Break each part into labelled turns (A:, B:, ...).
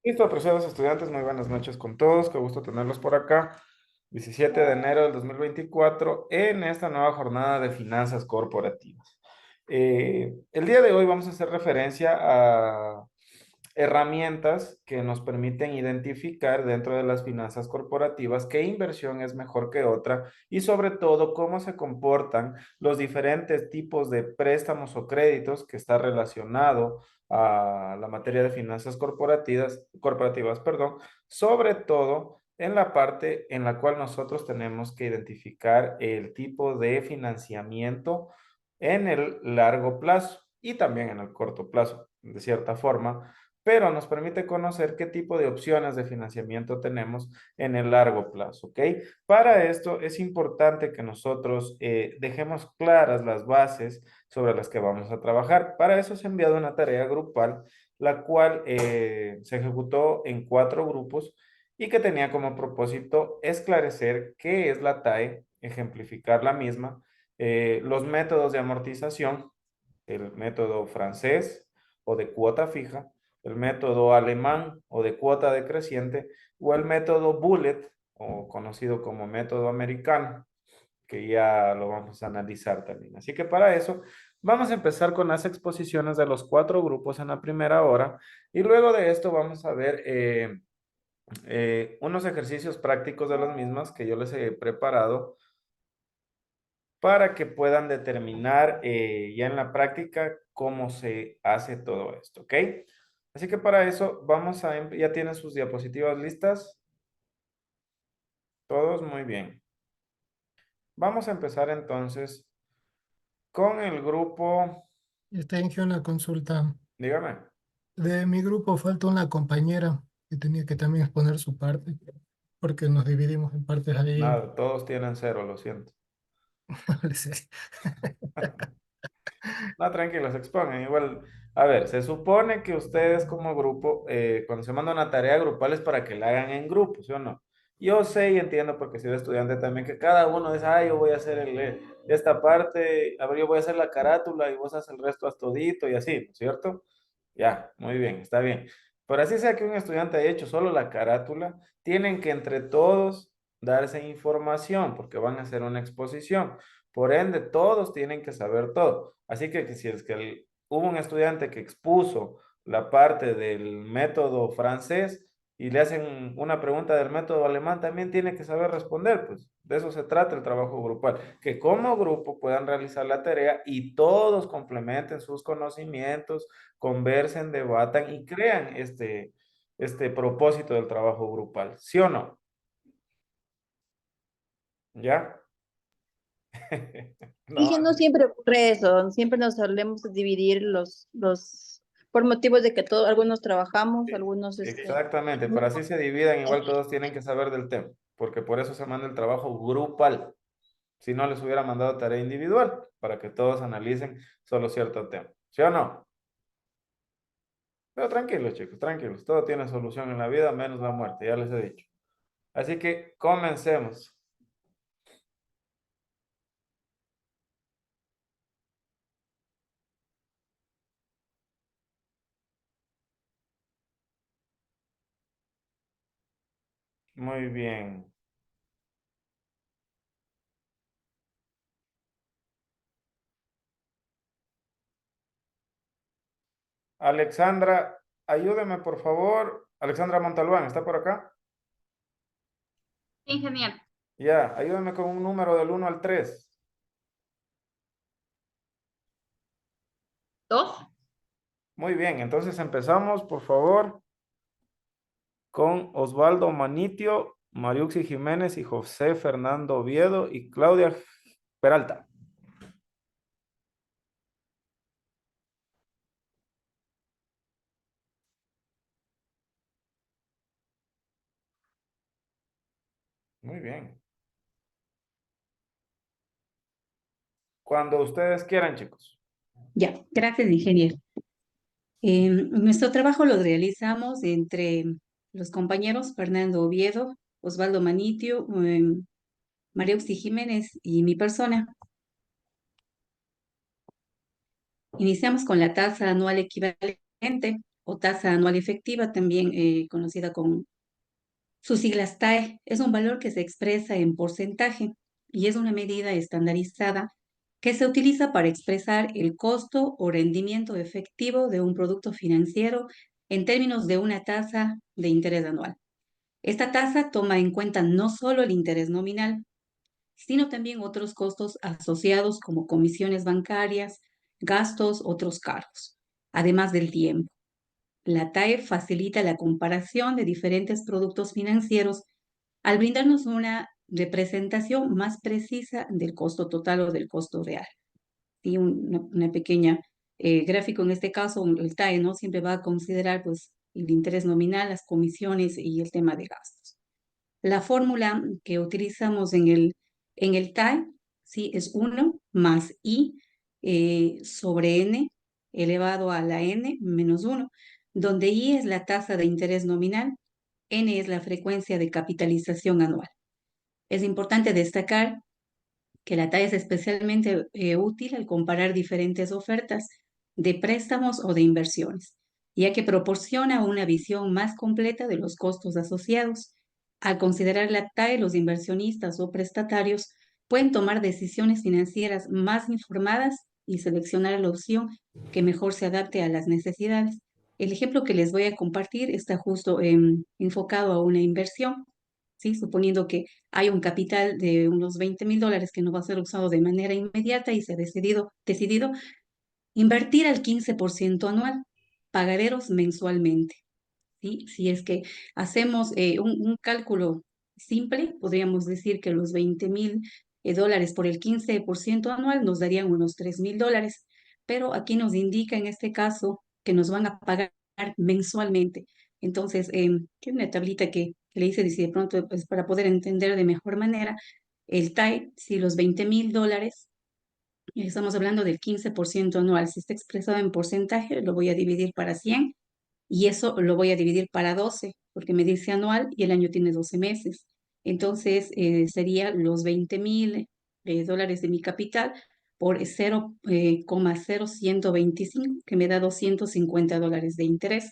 A: Listo, apreciados estudiantes, muy buenas noches con todos, qué gusto tenerlos por acá. 17 de enero del 2024 en esta nueva jornada de finanzas corporativas. El día de hoy vamos a hacer referencia a herramientas que nos permiten identificar dentro de las finanzas corporativas qué inversión es mejor que otra y sobre todo cómo se comportan los diferentes tipos de préstamos o créditos que está relacionado a la materia de finanzas corporativas, perdón, sobre todo en la parte en la cual nosotros tenemos que identificar el tipo de financiamiento en el largo plazo y también en el corto plazo, de cierta forma, pero nos permite conocer qué tipo de opciones de financiamiento tenemos en el largo plazo, ¿ok? Para esto es importante que nosotros dejemos claras las bases sobre las que vamos a trabajar. Para eso se ha enviado una tarea grupal, la cual se ejecutó en 4 grupos y que tenía como propósito esclarecer qué es la TAE, ejemplificar la misma, los métodos de amortización, el método francés o de cuota fija, el método alemán o de cuota decreciente o el método bullet o conocido como método americano, que ya lo vamos a analizar también. Así que para eso vamos a empezar con las exposiciones de los 4 grupos en la primera hora y luego de esto vamos a ver unos ejercicios prácticos de las mismas que yo les he preparado para que puedan determinar ya en la práctica cómo se hace todo esto, ¿ok? Así que para eso vamos a, ya tienen sus diapositivas listas, todos muy bien. Vamos a empezar entonces con el grupo,
B: Está en una consulta.
A: dígame,
B: De mi grupo falta una compañera que tenía que también exponer su parte, porque nos dividimos en partes ahí.
A: nada, todos tienen 0, lo siento.
B: Sí.
A: No, tranquilos, expongan. Igual, a ver, se supone que ustedes como grupo, cuando se manda una tarea grupal es para que la hagan en grupo, ¿sí o no? Yo sé y entiendo porque soy estudiante también que cada uno dice, ah, yo voy a hacer esta parte, a ver, yo voy a hacer la carátula y vos haces el resto, haz todito y así, ¿no es cierto? Ya, muy bien, está bien. Pero así sea que un estudiante haya hecho solo la carátula, tienen que entre todos darse información porque van a hacer una exposición. Por ende, todos tienen que saber todo. Así que si es que hubo un estudiante que expuso la parte del método francés y le hacen una pregunta del método alemán, también tiene que saber responder, pues de eso se trata el trabajo grupal, que como grupo puedan realizar la tarea y todos complementen sus conocimientos, conversen, debatan y crean este propósito del trabajo grupal, ¿sí o no? ¿Ya?
C: Sí, que
A: No,
C: no siempre ocurre eso, siempre nos solemos dividir por motivos de que todos, algunos trabajamos, algunos,
A: exactamente, pero así se dividan, igual todos tienen que saber del tema, porque por eso se manda el trabajo grupal. Si no, les hubiera mandado tarea individual para que todos analicen solo cierto tema. ¿Sí o no? Pero tranquilos, chicos, tranquilos. Todo tiene solución en la vida, menos la muerte, ya les he dicho. Así que comencemos. Muy bien. Alexandra, ayúdeme por favor. Alexandra Montalbán, ¿está por acá?
D: Ingeniero.
A: Ya, ayúdame con un número del 1 al 3.
D: Dos.
A: Muy bien, entonces empezamos, por favor, con Osvaldo Manitio, Mariuxi Jiménez y José Fernando Oviedo y Claudia Peralta. Muy bien. Cuando ustedes quieran, chicos.
E: Ya, gracias, ingeniero. Nuestro trabajo lo realizamos entre los compañeros Fernando Oviedo, Osvaldo Manitio, María Auxi Jiménez y mi persona. Iniciamos con la tasa anual equivalente o tasa anual efectiva, también conocida con sus siglas TAE. Es un valor que se expresa en porcentaje y es una medida estandarizada que se utiliza para expresar el costo o rendimiento efectivo de un producto financiero en términos de una tasa de interés anual. Esta tasa toma en cuenta no solo el interés nominal, sino también otros costos asociados como comisiones bancarias, gastos, otros cargos, además del tiempo. La TAE facilita la comparación de diferentes productos financieros al brindarnos una representación más precisa del costo total o del costo real. Y una pequeña gráfico en este caso, el TAE, ¿no? Siempre va a considerar pues el interés nominal, las comisiones y el tema de gastos. La fórmula que utilizamos en el TAE, ¿sí? Es 1 más I sobre N elevado a la N menos 1, donde I es la tasa de interés nominal, N es la frecuencia de capitalización anual. Es importante destacar que la TAE es especialmente útil al comparar diferentes ofertas de préstamos o de inversiones, ya que proporciona una visión más completa de los costos asociados. Al considerar la TAE, los inversionistas o prestatarios pueden tomar decisiones financieras más informadas y seleccionar la opción que mejor se adapte a las necesidades. El ejemplo que les voy a compartir está justo enfocado a una inversión, ¿sí? Suponiendo que hay un capital de unos $20,000 que no va a ser usado de manera inmediata y se ha decidido invertir al 15% anual, pagaderos mensualmente, ¿sí? Si es que hacemos un cálculo simple, podríamos decir que los $20,000 por el 15% anual nos darían unos $3,000, pero aquí nos indica en este caso que nos van a pagar mensualmente. Entonces, que una tablita que le hice, dice de pronto, pues para poder entender de mejor manera, el TAE, si los $20,000, estamos hablando del 15% anual, si está expresado en porcentaje, lo voy a dividir para 100 y eso lo voy a dividir para 12 porque me dice anual y el año tiene 12 meses. Entonces, sería los $20,000 de mi capital por 0,0125, que me da $250 de interés.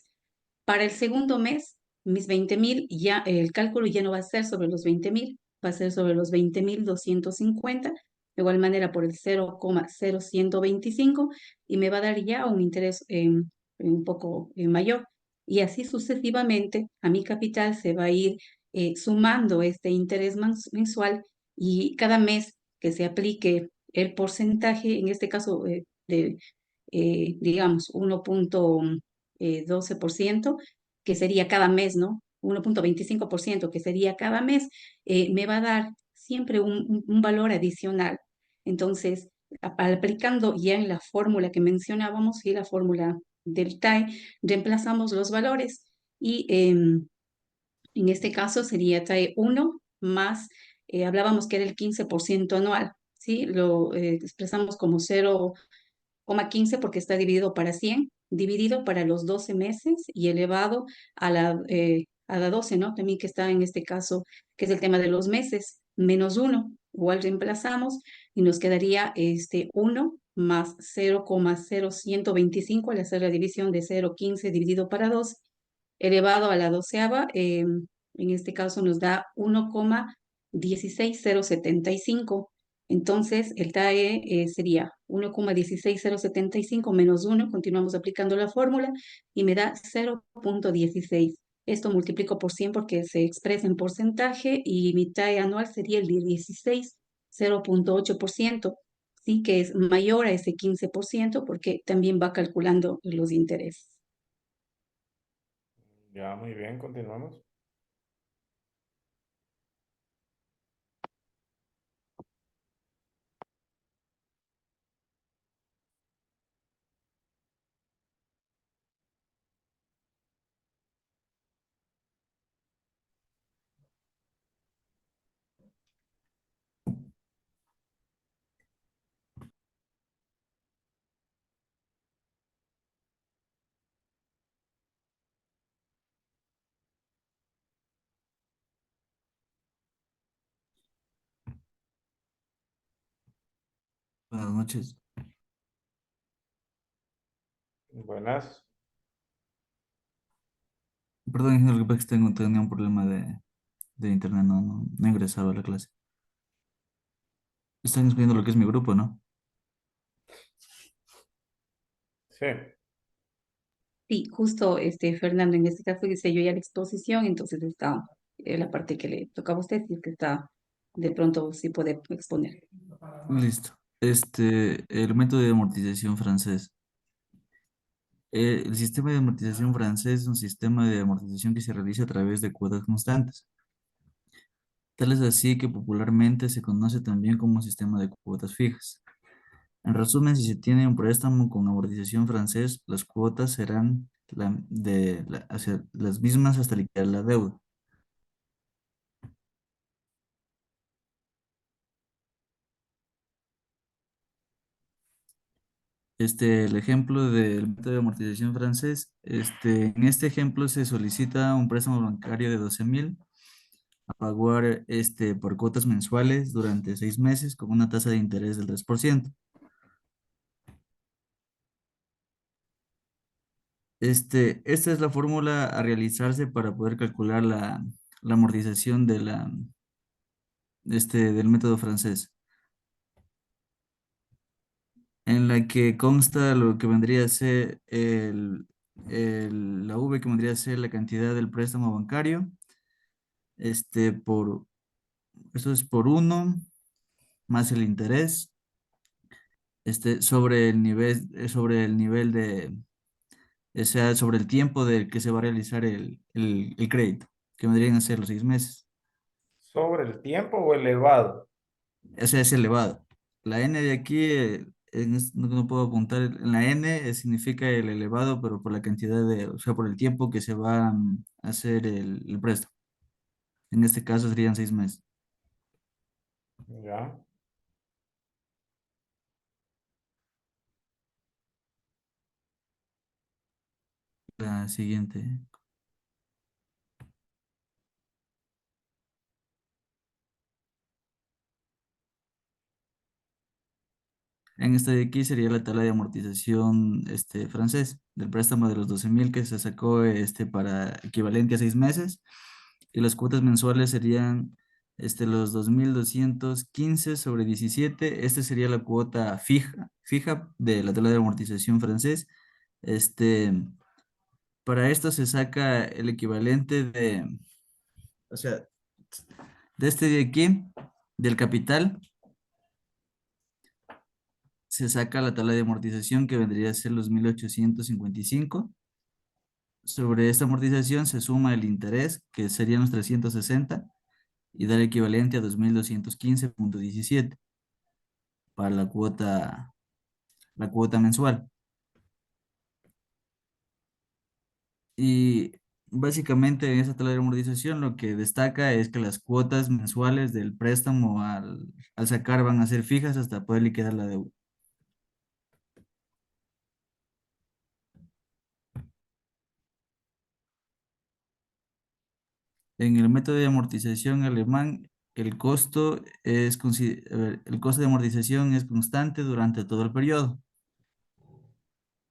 E: Para el segundo mes, mis 20,000, ya el cálculo ya no va a ser sobre los 20,000, va a ser sobre los 20,250, de igual manera por el 0,0125 y me va a dar ya un interés un poco mayor. Y así sucesivamente a mi capital se va a ir sumando este interés mensual y cada mes que se aplique el porcentaje, en este caso digamos, 1,12%, que sería cada mes, ¿no? 1,25%, que sería cada mes, me va a dar siempre un valor adicional. Entonces, aplicando ya en la fórmula que mencionábamos, y la fórmula del TAE, reemplazamos los valores y en este caso sería TAE 1 más, hablábamos que era el 15% anual, ¿sí? Lo expresamos como 0,15 porque está dividido para 100, dividido para los 12 meses y elevado a la 12, ¿no? También que está en este caso, que es el tema de los meses, menos 1. Igual reemplazamos y nos quedaría 1 más 0,0125 al hacer la división de 0,15 dividido para 2, elevado a la doceava, en este caso nos da 1,16075. Entonces, el TAE sería 1,16075 menos 1, continuamos aplicando la fórmula y me da 0,16. Esto multiplico por 100 porque se expresa en porcentaje y mi TAE anual sería el de 16, 0,8%, sí que es mayor a ese 15% porque también va calculando los intereses.
A: Ya, muy bien, continuamos.
D: Buenas noches.
A: Buenas.
D: Perdón, ingeniero, lo que pasa es que tenía un problema de internet, no ingresaba a la clase. Están exponiendo lo que es mi grupo, ¿no?
A: Sí.
E: Sí, justo Fernando, en este caso hice yo ya la exposición, entonces está la parte que le tocaba a usted, y que está de pronto sí puede exponer.
D: Listo. El método de amortización francés. El sistema de amortización francés es un sistema de amortización que se realiza a través de cuotas constantes. Tal es así que popularmente se conoce también como sistema de cuotas fijas. En resumen, si se tiene un préstamo con amortización francés, las cuotas serán hacia las mismas hasta liquidar la deuda. El ejemplo del método de amortización francés, en este ejemplo se solicita un préstamo bancario de 12,000 a pagar por cuotas mensuales durante 6 meses con una tasa de interés del 3%. Esta es la fórmula a realizarse para poder calcular la amortización del método francés, en la que consta lo que vendría a ser la V, que vendría a ser la cantidad del préstamo bancario, este, por, eso es por uno más el interés, sobre el nivel o sea, sobre el tiempo del que se va a realizar el crédito, que vendrían a ser los 6 meses.
A: ¿Sobre el tiempo o elevado?
D: O sea, es elevado. La N de aquí, no puedo apuntar, en la N significa el elevado, pero por la cantidad o sea, por el tiempo que se va a hacer el préstamo. En este caso serían 6 meses.
A: Ya.
D: La siguiente. En esta de aquí sería la tabla de amortización francés del préstamo de los 12,000 que se sacó para equivalente a 6 meses. Y las cuotas mensuales serían los 2,215 sobre 17. Esta sería la cuota fija de la tabla de amortización francés. Este, para esto se saca el equivalente o sea, de este de aquí, del capital, se saca la tabla de amortización que vendría a ser los 1,855. Sobre esta amortización se suma el interés, que serían los 360, y da el equivalente a 2,215,17 para la cuota mensual. Y básicamente en esa tabla de amortización lo que destaca es que las cuotas mensuales del préstamo al sacar van a ser fijas hasta poder liquidar la deuda. En el método de amortización alemán, el costo de amortización es constante durante todo el periodo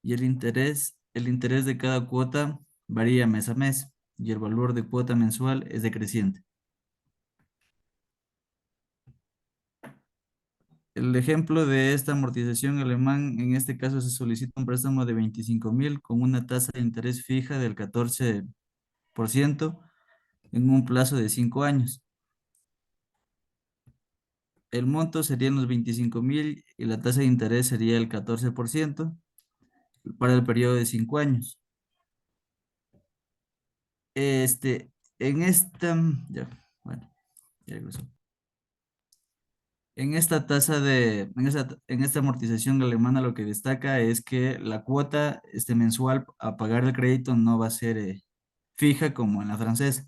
D: y el interés de cada cuota varía mes a mes y el valor de cuota mensual es decreciente. El ejemplo de esta amortización alemán, en este caso se solicita un préstamo de 25,000 con una tasa de interés fija del 14% en un plazo de 5 años. El monto serían los 25,000 y la tasa de interés sería el 14% para el periodo de 5 años. Este, en esta, ya, bueno, ya regresó. En esta amortización alemana lo que destaca es que la cuota mensual a pagar el crédito no va a ser fija como en la francesa,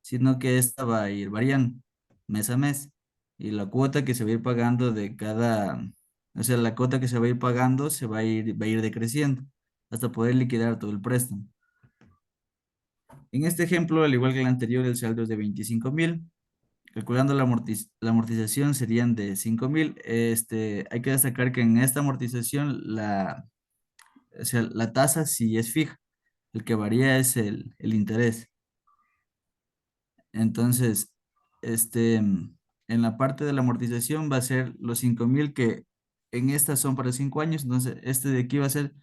D: sino que esta va a ir variando mes a mes. Y la cuota que se va a ir pagando o sea, la cuota que se va a ir pagando va a ir decreciendo hasta poder liquidar todo el préstamo. En este ejemplo, al igual que el anterior, el saldo es de 25,000. Calculando la amortización serían de 5,000. Hay que destacar que en esta amortización o sea, la tasa sí es fija. el que varía es el interés. Entonces, en la parte de la amortización va a ser los 5.000 que en estas son para 5 años, entonces este de aquí va a ser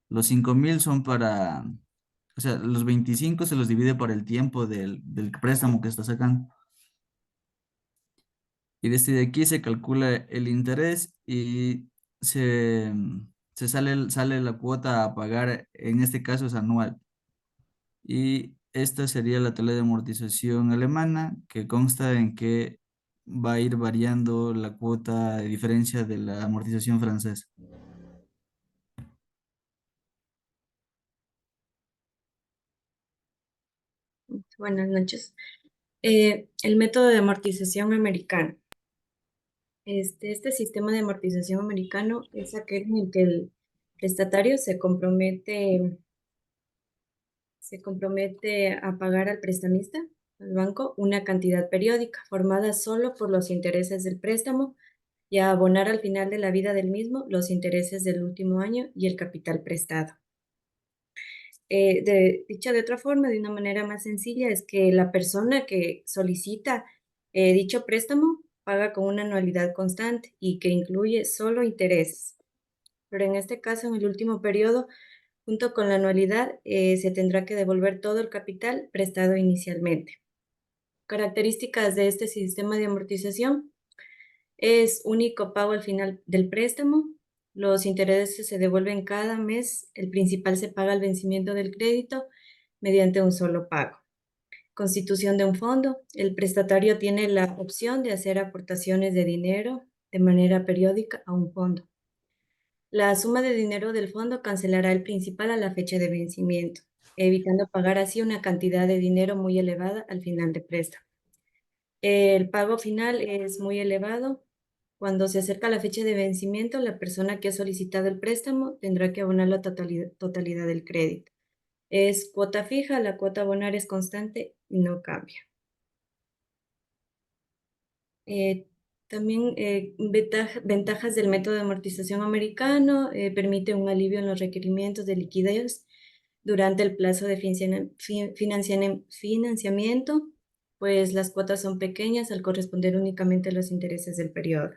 D: los 5.000 son para, o sea, los 25 se los divide por el tiempo del préstamo que está sacando. Y desde aquí se calcula el interés y se, sale la cuota a pagar, en este caso es anual. Y esta sería la tabla de amortización alemana, que consta en que va a ir variando la cuota de diferencia de la amortización francesa.
F: Buenas noches. El método de amortización americano. Este sistema de amortización americano es aquel en el que el prestatario se compromete a pagar al prestamista, al banco, una cantidad periódica formada solo por los intereses del préstamo y a abonar al final de la vida del mismo los intereses del último año y el capital prestado. Dicha de otra forma, de una manera más sencilla, es que la persona que solicita dicho préstamo paga con una anualidad constante y que incluye solo intereses. Pero en este caso, en el último periodo, junto con la anualidad, se tendrá que devolver todo el capital prestado inicialmente. Características de este sistema de amortización es único pago al final del préstamo, los intereses se devuelven cada mes, el principal se paga al vencimiento del crédito mediante un solo pago. Constitución de un fondo. El prestatario tiene la opción de hacer aportaciones de dinero de manera periódica a un fondo. La suma de dinero del fondo cancelará el principal a la fecha de vencimiento, evitando pagar así una cantidad de dinero muy elevada al final de préstamo. El pago final es muy elevado. Cuando se acerca la fecha de vencimiento, la persona que ha solicitado el préstamo tendrá que abonar la totalidad del crédito. Es cuota fija, la cuota a abonar es constante y no cambia. También ventajas del método de amortización americano, permite un alivio en los requerimientos de liquidez durante el plazo de financiamiento, pues las cuotas son pequeñas al corresponder únicamente a los intereses del periodo.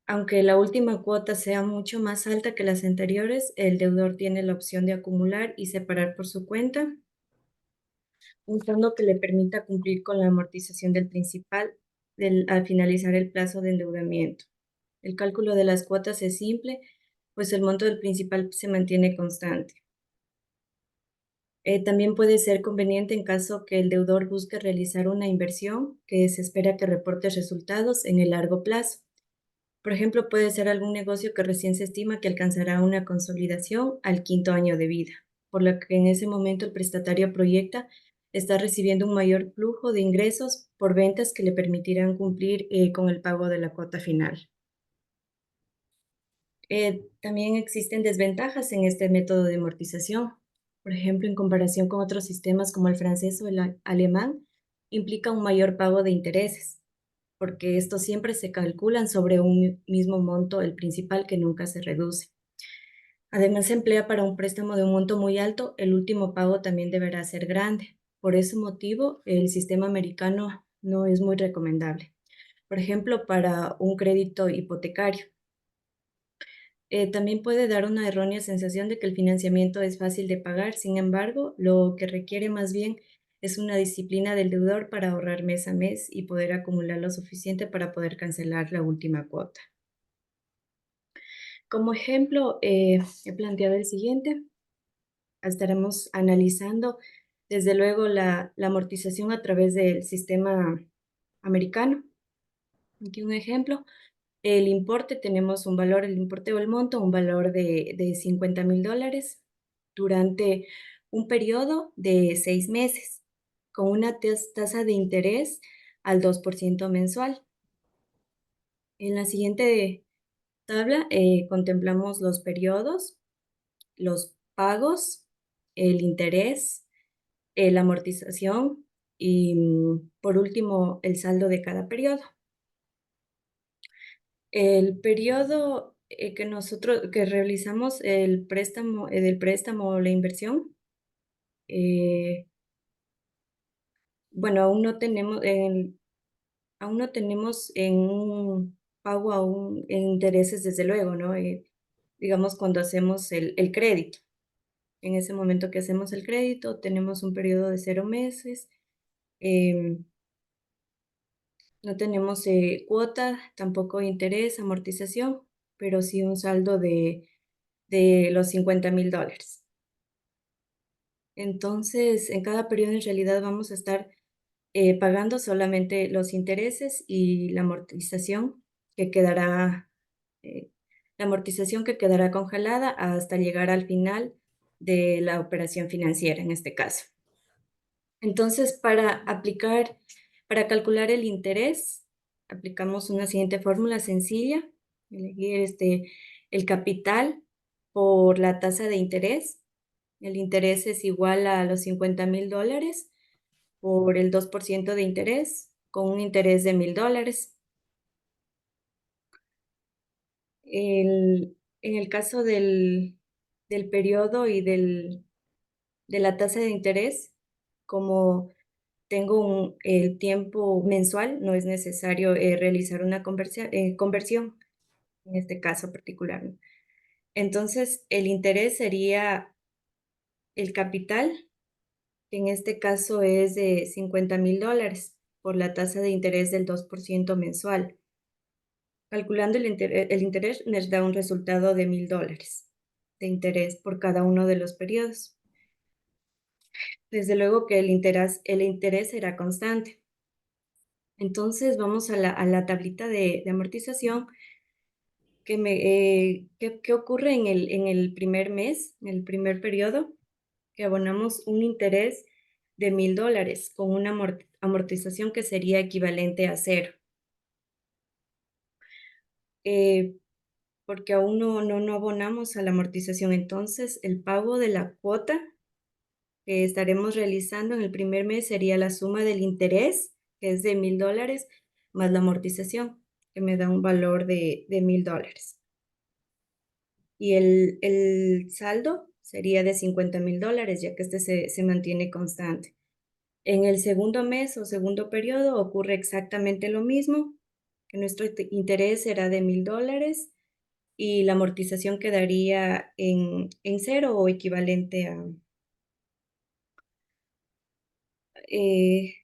F: Aunque la última cuota sea mucho más alta que las anteriores, el deudor tiene la opción de acumular y separar por su cuenta un fondo que le permita cumplir con la amortización del principal al finalizar el plazo de endeudamiento. El cálculo de las cuotas es simple, pues el monto del principal se mantiene constante. También puede ser conveniente en caso que el deudor busque realizar una inversión que se espera que reporte resultados en el largo plazo. Por ejemplo, puede ser algún negocio que recién se estima que alcanzará una consolidación al 5.º año de vida, por lo que en ese momento el prestatario proyecta estar recibiendo un mayor flujo de ingresos por ventas que le permitirán cumplir con el pago de la cuota final. También existen desventajas en este método de amortización. Por ejemplo, en comparación con otros sistemas como el francés o el alemán, implica un mayor pago de intereses, porque estos siempre se calculan sobre un mismo monto, el principal, que nunca se reduce. Además, se emplea para un préstamo de un monto muy alto, el último pago también deberá ser grande. Por ese motivo, el sistema americano no es muy recomendable. Por ejemplo, para un crédito hipotecario. También puede dar una errónea sensación de que el financiamiento es fácil de pagar. Sin embargo, lo que requiere más bien es una disciplina del deudor para ahorrar mes a mes y poder acumular lo suficiente para poder cancelar la última cuota. Como ejemplo, he planteado el siguiente. Estaremos analizando, desde luego, la amortización a través del sistema americano. Aquí un ejemplo. El importe, tenemos un valor, el importe o el monto, un valor de $50.000 durante un periodo de 6 meses, con una tasa de interés al 2% mensual. En la siguiente tabla contemplamos los periodos, los pagos, el interés, la amortización y, por último, el saldo de cada periodo. El periodo que realizamos el préstamo, del préstamo o la inversión bueno, aún no tenemos en un pago aún en intereses, desde luego, ¿no? Digamos, cuando hacemos el crédito. En ese momento que hacemos el crédito, tenemos un periodo de 0 meses. No tenemos cuota, tampoco interés, amortización, pero sí un saldo de los $50,000. Entonces, en cada periodo en realidad vamos a estar pagando solamente los intereses y que quedará, eh, la amortización que quedará congelada hasta llegar al final de la operación financiera, en este caso. Entonces, para calcular el interés, aplicamos una siguiente fórmula sencilla, elegir el capital por la tasa de interés. El interés es igual a los $50,000 por el 2% de interés, con un interés de $1,000. En el caso del periodo y de la tasa de interés, como tengo el tiempo mensual, no es necesario realizar una conversión, en este caso particular, ¿no? Entonces, el interés sería el capital, que en este caso es de $50,000 por la tasa de interés del 2% mensual. Calculando el interés nos da un resultado de $1,000 de interés por cada uno de los periodos. Desde luego que el interés será constante. Entonces vamos a la tablita de amortización. ¿Qué ocurre en el primer mes, en el primer periodo? Que abonamos un interés de $1,000 con una amortización que sería equivalente a 0. Porque aún no abonamos a la amortización. Entonces, el pago de la cuota que estaremos realizando en el primer mes sería la suma del interés, que es de $1,000, más la amortización, que me da un valor de $1,000. Y el saldo sería de $50,000, ya que se mantiene constante. En el segundo mes o segundo periodo ocurre exactamente lo mismo, que nuestro interés será de $1,000 y la amortización quedaría en 0 o equivalente a, que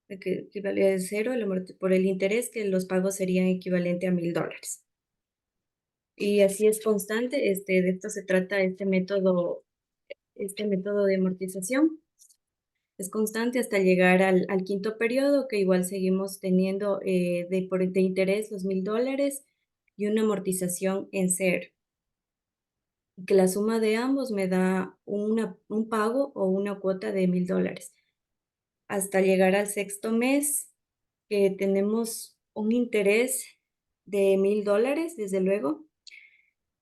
F: equivale a 0 por el interés, que los pagos serían equivalente a $1,000. Y así es constante, de esto se trata este método de amortización. Es constante hasta llegar al quinto periodo, que igual seguimos teniendo de interés los $1,000 y una amortización en 0. Que la suma de ambos me da un pago o una cuota de $1,000. Hasta llegar al sexto mes, que tenemos un interés de $1,000, desde luego,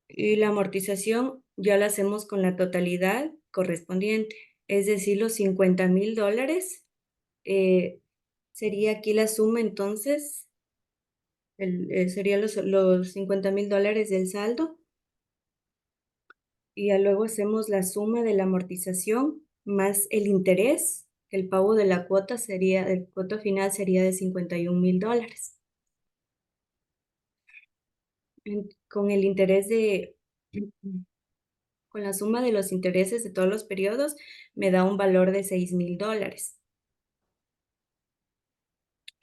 F: y la amortización ya la hacemos con la totalidad correspondiente, es decir, los $50,000. Sería aquí la suma, entonces, serían los $50,000 del saldo, y ya luego hacemos la suma de la amortización más el interés. El pago de la cuota el cuota final sería de $51,000. Con el interés con la suma de los intereses de todos los periodos, me da un valor de $6,000.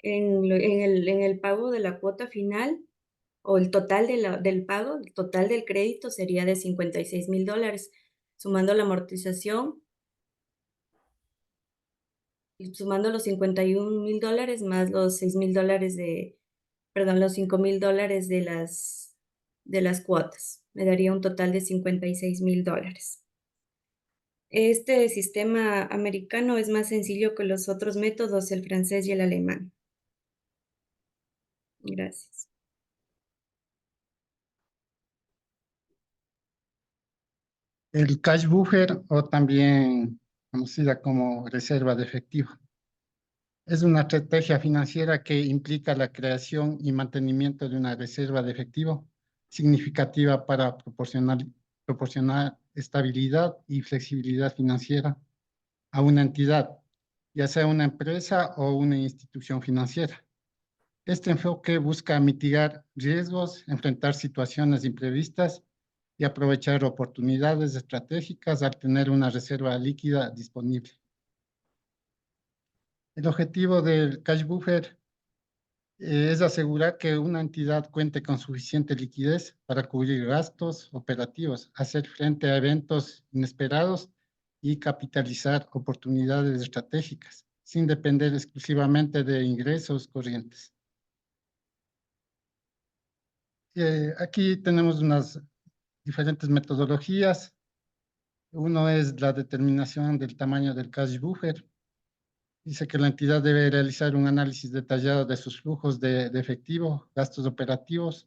F: En el pago de la cuota final, o el total del pago, el total del crédito sería de $56,000, sumando la amortización, y sumando los $51,000 más los $6,000 perdón, los $5,000 de las cuotas. Me daría un total de $56,000. Este sistema americano es más sencillo que los otros métodos, el francés y el alemán. Gracias.
G: El cash buffer, o también conocida como reserva de efectivo, es una estrategia financiera que implica la creación y mantenimiento de una reserva de efectivo significativa para proporcionar estabilidad y flexibilidad financiera a una entidad, ya sea una empresa o una institución financiera. Este enfoque busca mitigar riesgos, enfrentar situaciones imprevistas y aprovechar oportunidades estratégicas al tener una reserva líquida disponible. El objetivo del cash buffer es asegurar que una entidad cuente con suficiente liquidez para cubrir gastos operativos, hacer frente a eventos inesperados y capitalizar oportunidades estratégicas, sin depender exclusivamente de ingresos corrientes. Aquí tenemos unas diferentes metodologías. Uno es la determinación del tamaño del cash buffer. Dice que la entidad debe realizar un análisis detallado de sus flujos de efectivo, gastos operativos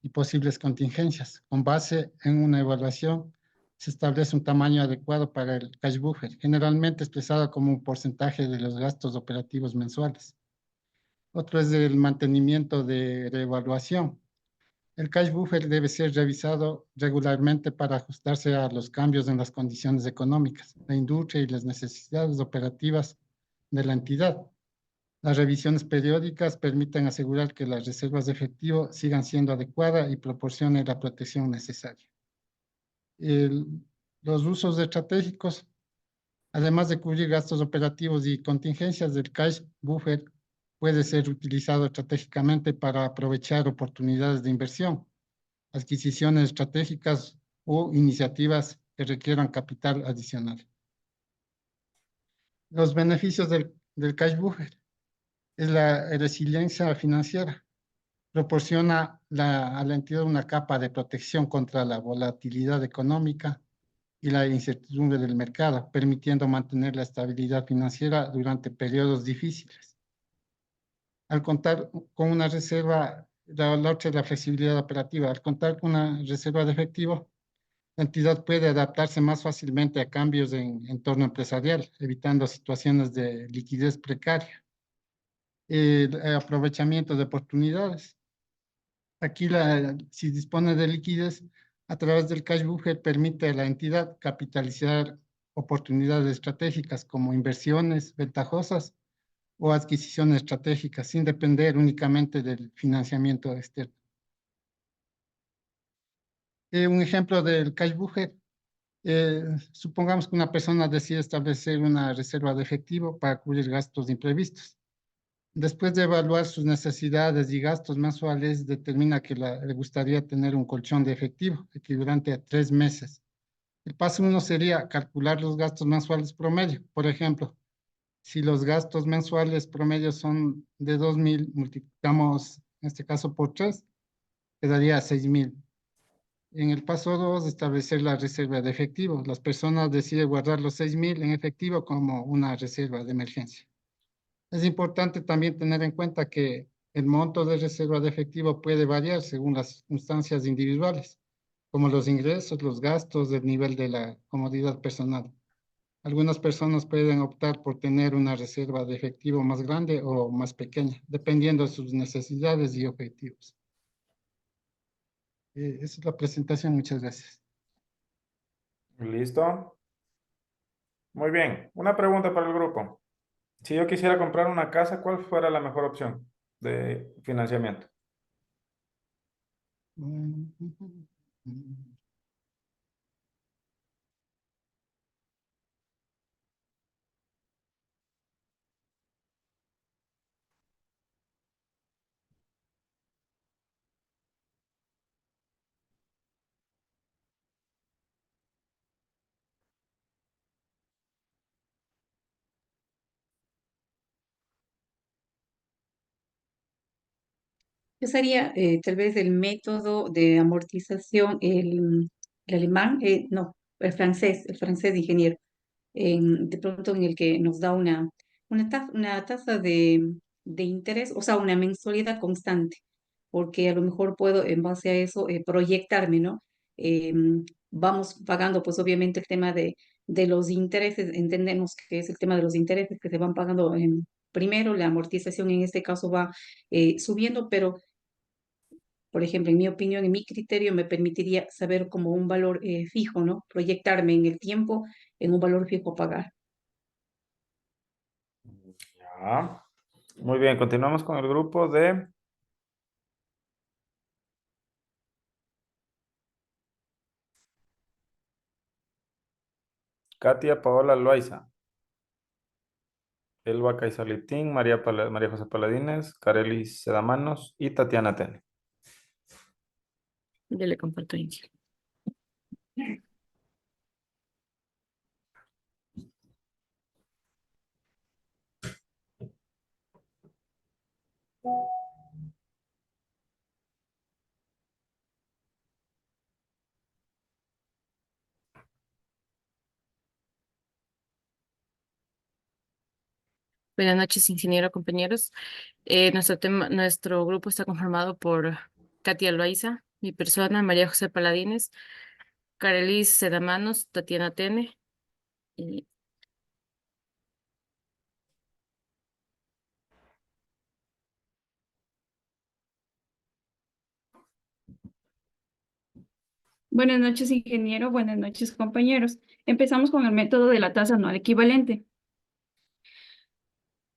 G: y posibles contingencias. Con base en una evaluación, se establece un tamaño adecuado para el cash buffer, generalmente expresado como un porcentaje de los gastos operativos mensuales. Otro es el mantenimiento de reevaluación. El cash buffer debe ser revisado regularmente para ajustarse a los cambios en las condiciones económicas, la industria y las necesidades operativas de la entidad. Las revisiones periódicas permiten asegurar que las reservas de efectivo sigan siendo adecuadas y proporcionen la protección necesaria. Los usos estratégicos, además de cubrir gastos operativos y contingencias, del cash buffer puede ser utilizado estratégicamente para aprovechar oportunidades de inversión, adquisiciones estratégicas o iniciativas que requieran capital adicional. Los beneficios del cash buffer es la resiliencia financiera. Proporciona a la entidad una capa de protección contra la volatilidad económica y la incertidumbre del mercado, permitiendo mantener la estabilidad financiera durante periodos difíciles. Al contar con una reserva, la otra es la flexibilidad operativa. Al contar con una reserva de efectivo, la entidad puede adaptarse más fácilmente a cambios en entorno empresarial, evitando situaciones de liquidez precaria. El aprovechamiento de oportunidades. Aquí, si dispone de liquidez, a través del cash buffer permite a la entidad capitalizar oportunidades estratégicas como inversiones ventajosas o adquisiciones estratégicas, sin depender únicamente del financiamiento externo. Un ejemplo del cash buffer. Supongamos que una persona decide establecer una reserva de efectivo para cubrir gastos imprevistos. Después de evaluar sus necesidades y gastos mensuales, determina que le gustaría tener un colchón de efectivo equivalente a 3 meses. El paso 1 sería calcular los gastos mensuales promedio. Por ejemplo, si los gastos mensuales promedio son de 2.000, multiplicamos en este caso por 3, quedaría 6.000. En el paso 2, establecer la reserva de efectivo. Las personas deciden guardar los 6.000 en efectivo como una reserva de emergencia. Es importante también tener en cuenta que el monto de reserva de efectivo puede variar según las circunstancias individuales, como los ingresos, los gastos, el nivel de la comodidad personal. Algunas personas pueden optar por tener una reserva de efectivo más grande o más pequeña, dependiendo de sus necesidades y objetivos. Esa es la presentación. Muchas gracias.
A: ¿Listo? Muy bien. Una pregunta para el grupo. Si yo quisiera comprar una casa, ¿cuál fuera la mejor opción de financiamiento?
E: Yo usaría tal vez el método de amortización, el alemán, no, el francés de ingeniero, de pronto en el que nos da una tasa de interés, o sea, una mensualidad constante, porque a lo mejor puedo en base a eso proyectarme, ¿no? Vamos pagando, pues obviamente el tema de los intereses, entendemos que es el tema de los intereses que se van pagando primero, la amortización en este caso va subiendo, pero por ejemplo, en mi opinión, en mi criterio, me permitiría saber como un valor fijo, ¿no? Proyectarme en el tiempo en un valor fijo a pagar.
A: Ya. Muy bien, continuamos con el grupo de Katia Paola Loaiza, Elba Caizalitín, María José Paladines, Kareli Sedamanos y Tatiana Tene.
C: Yo le comparto ahí. Buenas noches, ingeniero, compañeros. Nuestro grupo está conformado por Katia Loaiza, mi persona, María José Paladines, Carelis Sedamanos, Tatiana Tene. Y
H: Buenas noches, ingeniero. Buenas noches, compañeros. Empezamos con el método de la tasa anual equivalente.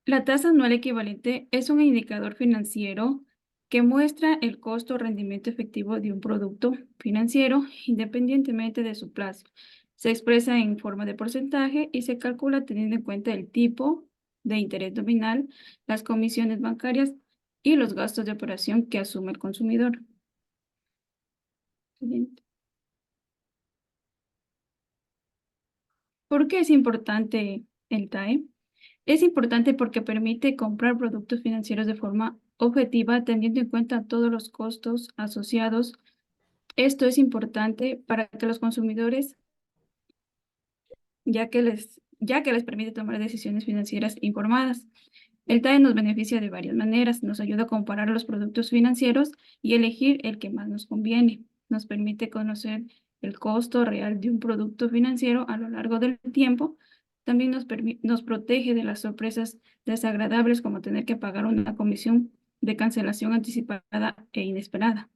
H: La tasa anual equivalente es un indicador financiero que muestra el costo o rendimiento efectivo de un producto financiero independientemente de su plazo. Se expresa en forma de porcentaje y se calcula teniendo en cuenta el tipo de interés nominal, las comisiones bancarias y los gastos de operación que asume el consumidor. Siguiente. ¿Por qué es importante el TAE? Es importante porque permite comprar productos financieros de forma objetiva, teniendo en cuenta todos los costos asociados. Esto es importante para que los consumidores, ya que les permite tomar decisiones financieras informadas. El TAE nos beneficia de varias maneras. Nos ayuda a comparar los productos financieros y elegir el que más nos conviene. Nos permite conocer el costo real de un producto financiero a lo largo del tiempo. También nos protege de las sorpresas desagradables como tener que pagar una comisión de cancelación anticipada e inesperada.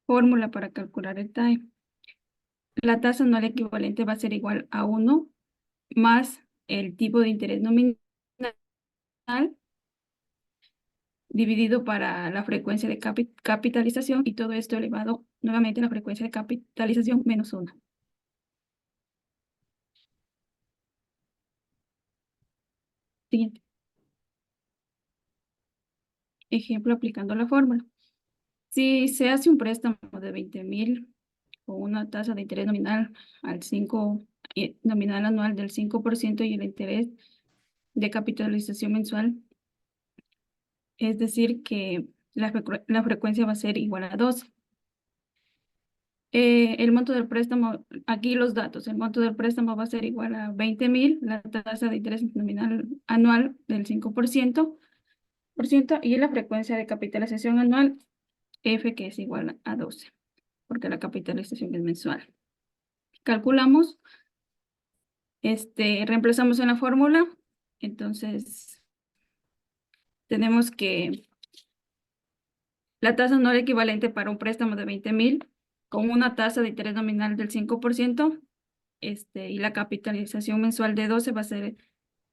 H: Fórmula para calcular el TAE. La tasa anual equivalente va a ser igual a 1 más el tipo de interés nominal dividido para la frecuencia de capitalización y todo esto elevado nuevamente a la frecuencia de capitalización menos 1. Siguiente. Ejemplo aplicando la fórmula. Si se hace un préstamo de 20,000 con una tasa de interés nominal nominal anual del 5% y el interés de capitalización mensual, es decir que la frecuencia va a ser igual a 12. El monto del préstamo, aquí los datos, el monto del préstamo va a ser igual a 20,000, la tasa de interés nominal anual del 5%, y la frecuencia de capitalización anual, F, que es igual a 12, porque la capitalización es mensual. Calculamos, reemplazamos en la fórmula, entonces tenemos que la tasa anual equivalente para un préstamo de 20,000 con una tasa de interés nominal del 5%, y la capitalización mensual de 12 va a ser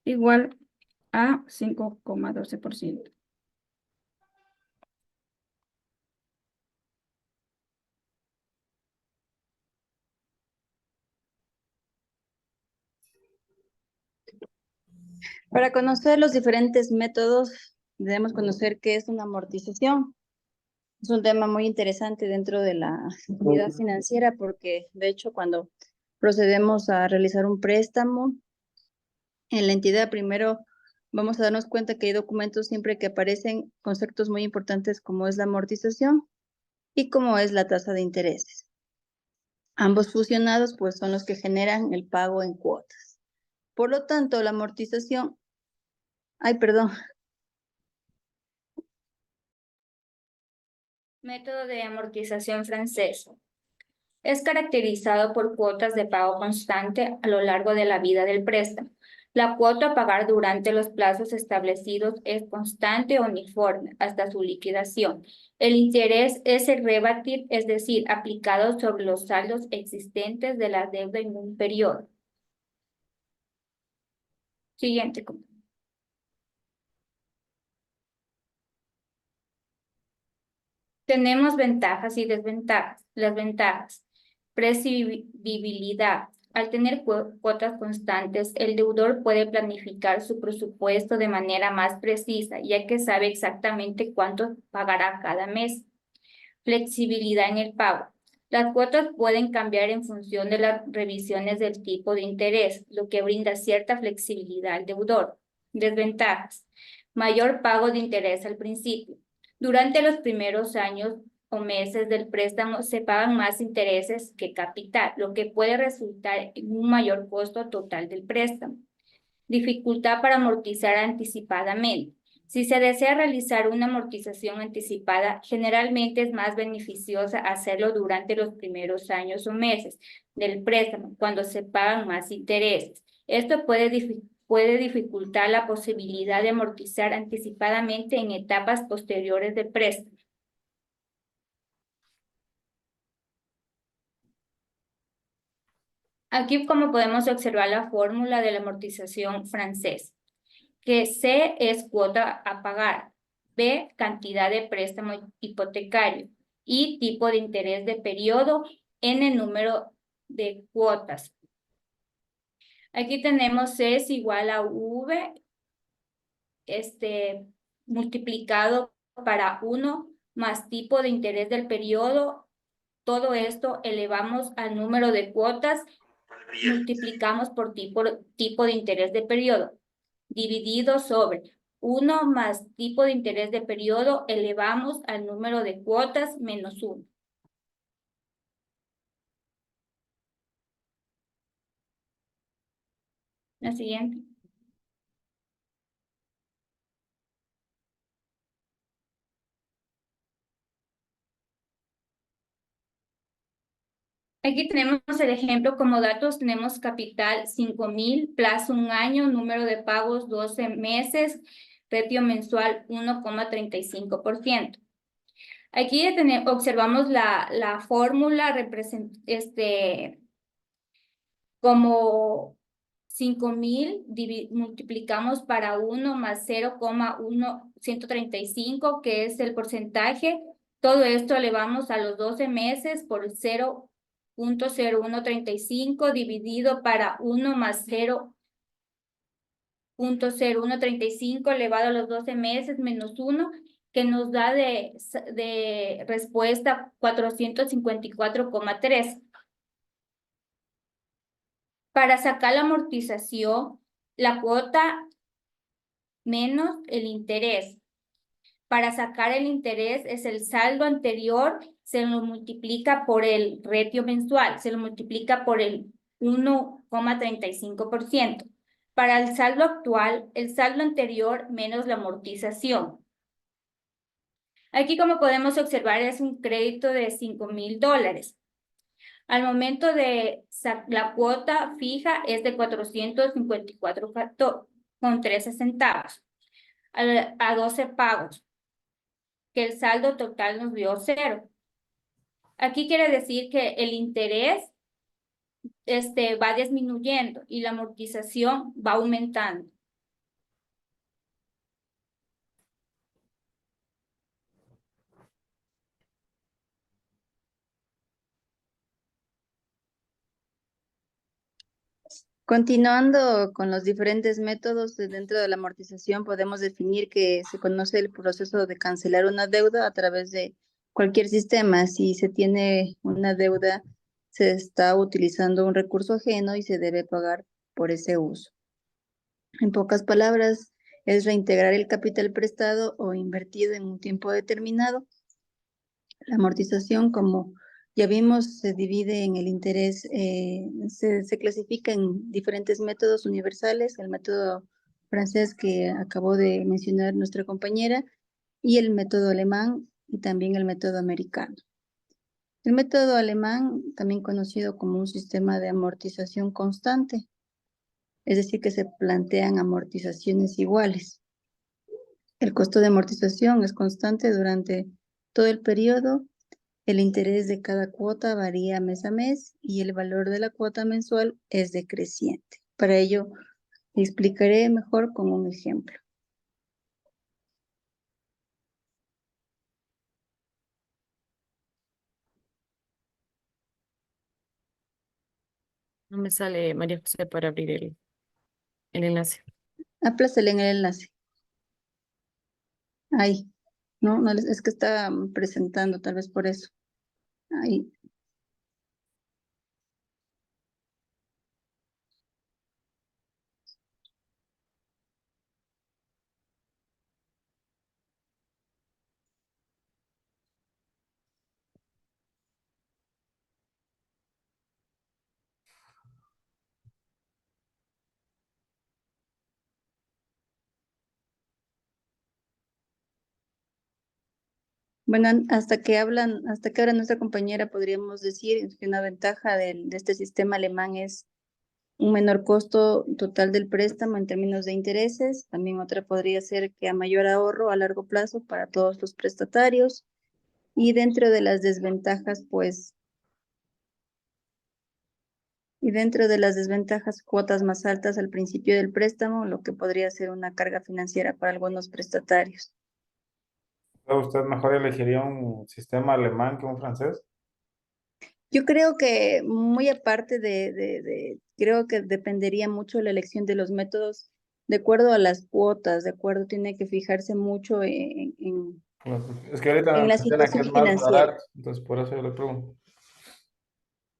H: igual a 5,12%.
C: Para conocer los diferentes métodos, debemos conocer qué es una amortización. Es un tema muy interesante dentro de la actividad financiera porque, de hecho, cuando procedemos a realizar un préstamo en la entidad, primero vamos a darnos cuenta que hay documentos siempre que aparecen conceptos muy importantes como es la amortización y como es la tasa de intereses. Ambos fusionados, pues, son los que generan el pago en cuotas. Por lo tanto, la amortización... Ay, perdón.
I: Método de amortización francés. Es caracterizado por cuotas de pago constante a lo largo de la vida del préstamo. La cuota a pagar durante los plazos establecidos es constante o uniforme hasta su liquidación. El interés es el rebatir, es decir, aplicado sobre los saldos existentes de la deuda en un periodo. Siguiente. Tenemos ventajas y desventajas. Las ventajas. Previsibilidad. Al tener cuotas constantes, el deudor puede planificar su presupuesto de manera más precisa, ya que sabe exactamente cuánto pagará cada mes. Flexibilidad en el pago. Las cuotas pueden cambiar en función de las revisiones del tipo de interés, lo que brinda cierta flexibilidad al deudor. Desventajas. Mayor pago de interés al principio. Durante los primeros años o meses del préstamo se pagan más intereses que capital, lo que puede resultar en un mayor costo total del préstamo. Dificultad para amortizar anticipadamente. Si se desea realizar una amortización anticipada, generalmente es más beneficiosa hacerlo durante los primeros años o meses del préstamo, cuando se pagan más intereses. Esto puede dificultar la posibilidad de amortizar anticipadamente en etapas posteriores del préstamo. Aquí, como podemos observar, la fórmula de la amortización francesa, que C es cuota a pagar, B, cantidad de préstamo hipotecario, y tipo de interés de periodo, N número de cuotas. Aquí tenemos C es igual a V multiplicado para 1 más tipo de interés del periodo. Todo esto elevamos al número de cuotas, multiplicamos por tipo de interés de periodo, dividido sobre 1 más tipo de interés de periodo, elevamos al número de cuotas menos 1. La siguiente. Aquí tenemos el ejemplo como datos, tenemos capital 5,000, plazo 1 año, número de pagos 12 meses, ratio mensual 1,35%. Aquí observamos la fórmula como 5,000 multiplicamos para 1 más 0,135, que es el porcentaje. Todo esto elevamos a los 12 meses por 0,0135 dividido para 1 más 0,0135 elevado a los 12 meses menos 1, que nos da de respuesta 454,3. Para sacar la amortización, la cuota menos el interés. Para sacar el interés es el saldo anterior, se lo multiplica por el ratio mensual, se lo multiplica por el 1,35%. Para el saldo actual, el saldo anterior menos la amortización. Aquí, como podemos observar, es un crédito de $5,000. Al momento de la cuota fija es de 454,13 centavos a 12 pagos, que el saldo total nos dio 0. Aquí quiere decir que el interés va disminuyendo y la amortización va aumentando.
C: Continuando con los diferentes métodos dentro de la amortización, podemos definir que se conoce el proceso de cancelar una deuda a través de cualquier sistema. Si se tiene una deuda, se está utilizando un recurso ajeno y se debe pagar por ese uso. En pocas palabras, es reintegrar el capital prestado o invertido en un tiempo determinado. La amortización, como ya vimos, se divide en el interés, se clasifica en diferentes métodos universales, el método francés que acabó de mencionar nuestra compañera, y el método alemán y también el método americano. El método alemán, también conocido como un sistema de amortización constante, es decir, que se plantean amortizaciones iguales. El costo de amortización es constante durante todo el periodo. El interés de cada cuota varía mes a mes y el valor de la cuota mensual es decreciente. Para ello, Explicaré mejor con un ejemplo.
J: No me sale, María José, para abrir el enlace.
C: Aplástale en el enlace. Ahí. No, no, es que está presentando, tal vez por eso. Ahí. Bueno, hasta que habla nuestra compañera, podríamos decir que una ventaja de este sistema alemán es un menor costo total del préstamo en términos de intereses. También otra podría ser que a mayor ahorro a largo plazo para todos los prestatarios. Y dentro de las desventajas, cuotas más altas al principio del préstamo, lo que podría ser una carga financiera para algunos prestatarios.
A: ¿Usted mejor elegiría un sistema alemán que un francés?
C: Yo creo que muy aparte creo que dependería mucho la elección de los métodos de acuerdo a las cuotas, de acuerdo, tiene que fijarse mucho
A: Es que ahorita me
C: en la
A: menciona que es
C: situación
A: más
C: financiera.
A: barato, entonces por eso yo le pregunto.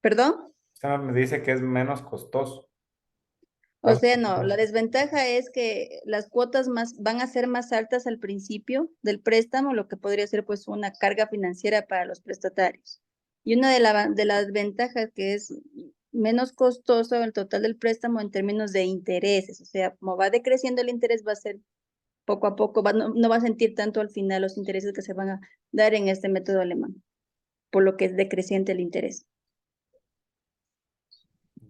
C: ¿Perdón?
A: Usted me dice que es menos costoso.
C: O
A: ¿Cuál
C: sea, no, la
A: costoso?
C: desventaja es que las cuotas van a ser más altas al principio del préstamo, lo que podría ser pues una carga financiera para los prestatarios. Y una de las ventajas que es menos costoso el total del préstamo en términos de intereses, o sea, como va decreciendo el interés, va a ser poco a poco, no va a sentir tanto al final los intereses que se van a dar en este método alemán, por lo que es decreciente el interés.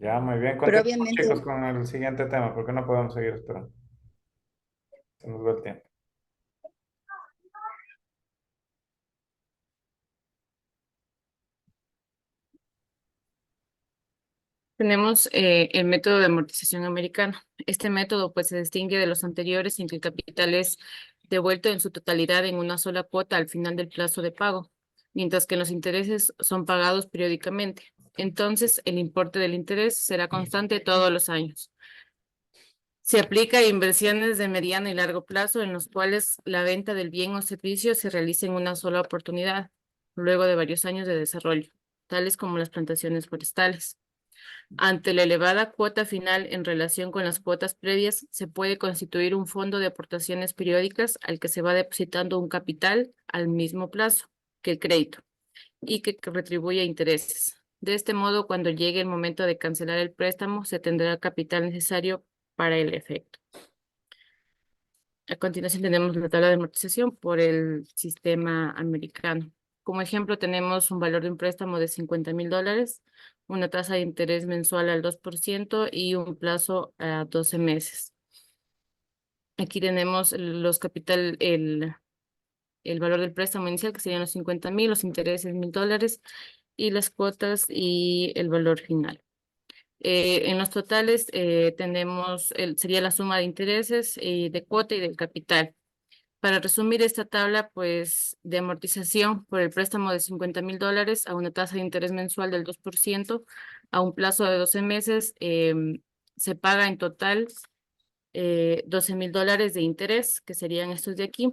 A: Ya, muy bien.
C: Pero
A: Continuemos,
C: obviamente
A: chicos, con el siguiente tema, porque no podemos seguir esperando. Se nos va el tiempo.
J: Tenemos el método de amortización americano. Este método pues se distingue de los anteriores en que el capital es devuelto en su totalidad en una sola cuota al final del plazo de pago, mientras que los intereses son pagados periódicamente. Entonces, el importe del interés será constante todos los años. Se aplica a inversiones de mediano y largo plazo en los cuales la venta del bien o servicio se realiza en una sola oportunidad, luego de varios años de desarrollo, tales como las plantaciones forestales. Ante la elevada cuota final en relación con las cuotas previas, se puede constituir un fondo de aportaciones periódicas al que se va depositando un capital al mismo plazo que el crédito y que retribuye intereses. De este modo, cuando llegue el momento de cancelar el préstamo, se tendrá el capital necesario para el efecto. A continuación tenemos la tabla de amortización por el sistema americano. Como ejemplo, tenemos un valor de un préstamo de $50,000, una tasa de interés mensual al 2% y un plazo a 12 meses. Aquí tenemos el valor del préstamo inicial, que serían los 50,000, los intereses $1,000 y las cuotas y el valor final. En los totales sería la suma de intereses, de cuota y del capital. Para resumir esta tabla, pues, de amortización por el préstamo de $50,000 a una tasa de interés mensual del 2% a un plazo de 12 meses, se paga en total $12,000 de interés, que serían estos de aquí.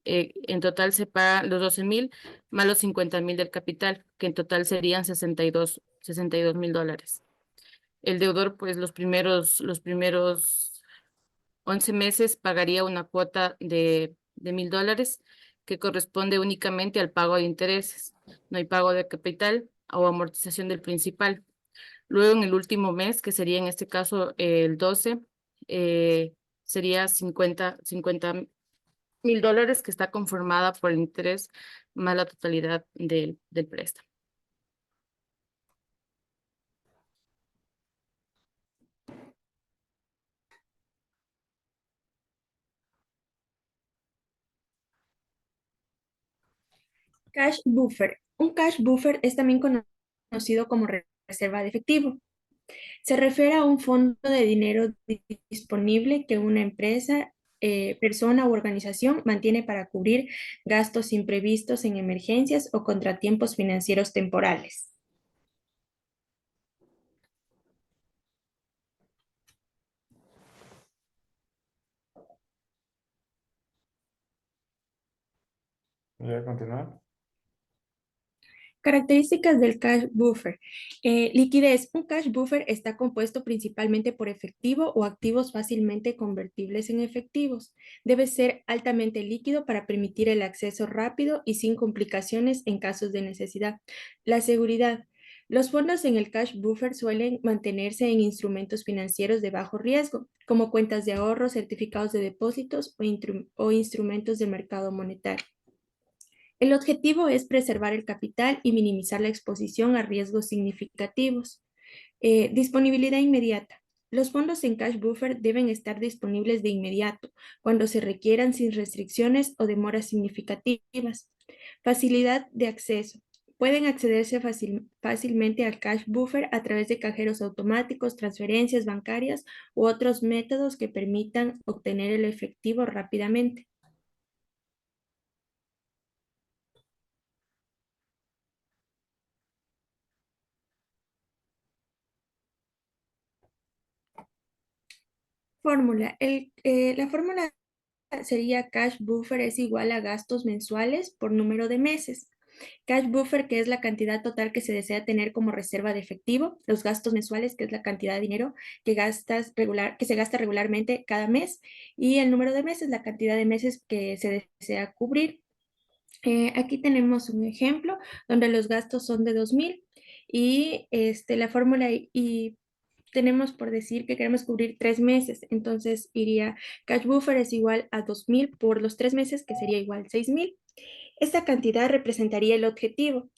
J: En total se pagan los 12,000 más los 50,000 del capital, que en total serían $62,000. El deudor, pues, los primeros 11 meses pagaría una cuota de $1,000 que corresponde únicamente al pago de intereses. No hay pago de capital o amortización del principal. Luego, en el último mes, que sería en este caso el 12, sería $50,000, que está conformada por el interés más la totalidad del préstamo.
F: Cash buffer. Un cash buffer es también conocido como reserva de efectivo. Se refiere a un fondo de dinero disponible que una empresa, persona u organización mantiene para cubrir gastos imprevistos en emergencias o contratiempos financieros temporales.
A: Voy a continuar.
F: Características del cash buffer. Liquidez. Un cash buffer está compuesto principalmente por efectivo o activos fácilmente convertibles en efectivos. Debe ser altamente líquido para permitir el acceso rápido y sin complicaciones en casos de necesidad. La seguridad. Los fondos en el cash buffer suelen mantenerse en instrumentos financieros de bajo riesgo, como cuentas de ahorro, certificados de depósitos o instrumentos de mercado monetario. El objetivo es preservar el capital y minimizar la exposición a riesgos significativos. Disponibilidad inmediata. Los fondos en cash buffer deben estar disponibles de inmediato, cuando se requieran sin restricciones o demoras significativas. Facilidad de acceso. Pueden accederse fácilmente al cash buffer a través de cajeros automáticos, transferencias bancarias u otros métodos que permitan obtener el efectivo rápidamente. Fórmula. La fórmula sería cash buffer es igual a gastos mensuales por número de meses. Cash buffer, que es la cantidad total que se desea tener como reserva de efectivo. Los gastos mensuales, que es la cantidad de dinero que se gasta regularmente cada mes. Y el número de meses, la cantidad de meses que se desea cubrir. Aquí tenemos un ejemplo donde los gastos son de 2,000 y la fórmula y tenemos por decir que queremos cubrir 3 meses, entonces iría cash buffer es igual a 2,000 por los 3 meses, que sería igual a 6,000. Esta cantidad representaría el objetivo.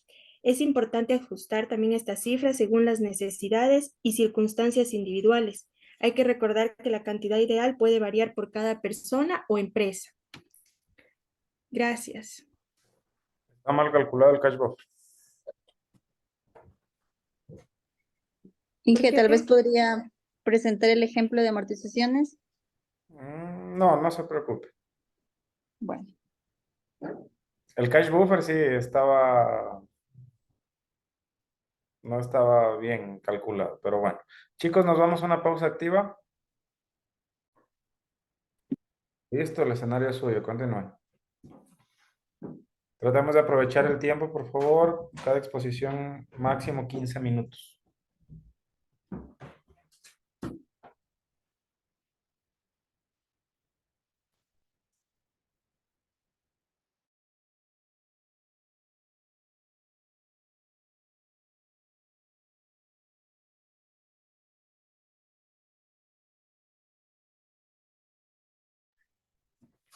F: Es importante ajustar también estas cifras según las necesidades y circunstancias individuales. Hay que recordar que la cantidad ideal puede variar por cada persona o empresa. Gracias.
A: Está mal calculado el cash buffer.
C: Inge, tal vez podría presentar el ejemplo de amortizaciones.
A: No, no se preocupe.
C: Bueno.
A: El cash buffer sí no estaba bien calculado, pero bueno. Chicos, nos vamos a una pausa activa. Listo, el escenario es suyo, continúen. Tratemos de aprovechar el tiempo, por favor. Cada exposición máximo 15 minutos.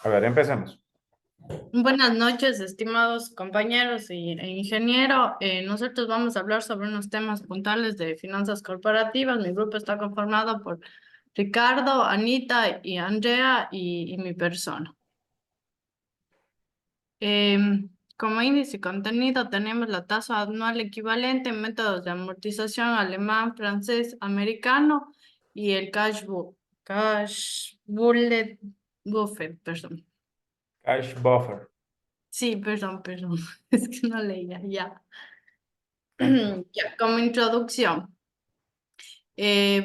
A: A ver, empecemos.
K: Buenas noches, estimados compañeros e ingeniero. Nosotros vamos a hablar sobre unos temas puntuales de finanzas corporativas. Mi grupo está conformado por Ricardo, Anita y Andrea y mi persona. Como índice y contenido tenemos la tasa anual equivalente, métodos de amortización alemán, francés, americano y el cash bullet buffer, perdón.
A: Cash buffer.
K: Sí, perdón, es que no leía, ya. Ya, como introducción.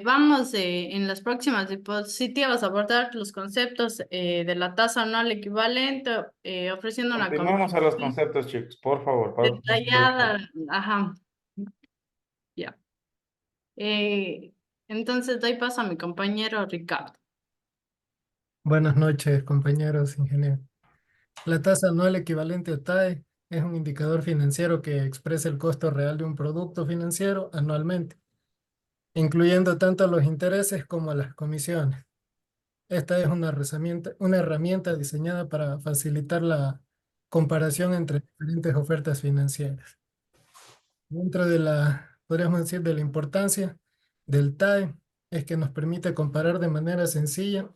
K: Vamos en las próximas diapositivas a abordar los conceptos de la tasa anual equivalente, ofreciendo una
A: Continuamos a los
K: comprensión
A: conceptos, chicos, por favor.
K: detallada. Ajá, ya. Entonces doy paso a mi compañero Ricardo.
B: Buenas noches, compañeros ingenieros. La tasa anual equivalente o TAE es un indicador financiero que expresa el costo real de un producto financiero anualmente, incluyendo tanto los intereses como las comisiones. Esta es una herramienta diseñada para facilitar la comparación entre diferentes ofertas financieras. Dentro de podríamos decir, de la importancia del TAE es que nos permite comparar de manera sencilla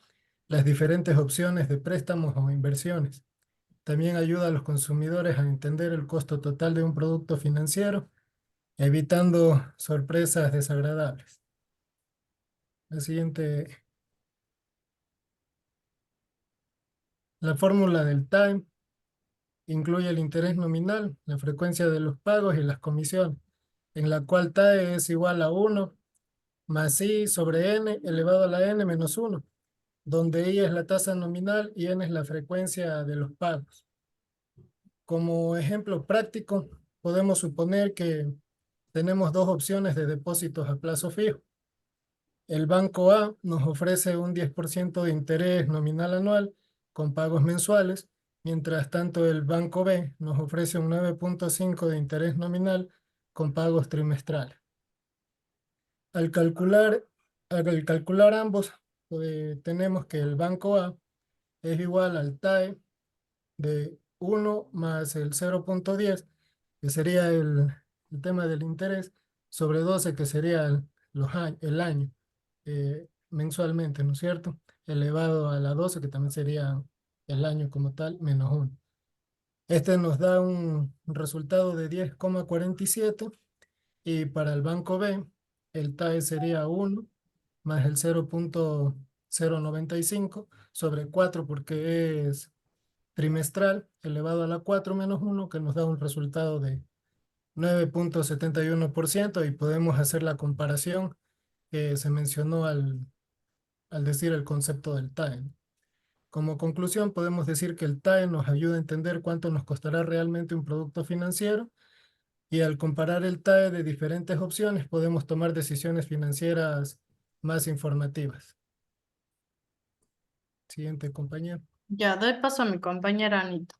B: las diferentes opciones de préstamos o inversiones. También ayuda a los consumidores a entender el costo total de un producto financiero, evitando sorpresas desagradables. La siguiente, la fórmula del TIME incluye el interés nominal, la frecuencia de los pagos y las comisiones, en la cual TAE es igual a 1 más I sobre N elevado a la N menos 1, donde I es la tasa nominal y N es la frecuencia de los pagos. Como ejemplo práctico, podemos suponer que tenemos dos opciones de depósitos a plazo fijo. El banco A nos ofrece un 10% de interés nominal anual con pagos mensuales, mientras tanto el banco B nos ofrece un 9.5 de interés nominal con pagos trimestrales. Al calcular ambos, tenemos que el banco A es igual al TAE de 1 más el 0.10, que sería el tema del interés, sobre 12, que sería el año, mensualmente, ¿no es cierto? Elevado a la 12, que también sería el año como tal, menos 1. Este nos da un resultado de 10,47, y para el banco B, el TAE sería 1 más el 0.095 sobre 4, porque es trimestral, elevado a la 4 menos 1, que nos da un resultado de 9.71%, y podemos hacer la comparación que se mencionó al decir el concepto del TAE. Como conclusión, podemos decir que el TAE nos ayuda a entender cuánto nos costará realmente un producto financiero, y al comparar el TAE de diferentes opciones podemos tomar decisiones financieras más informativas. Siguiente, compañero.
K: Ya, doy paso a mi compañera Anita.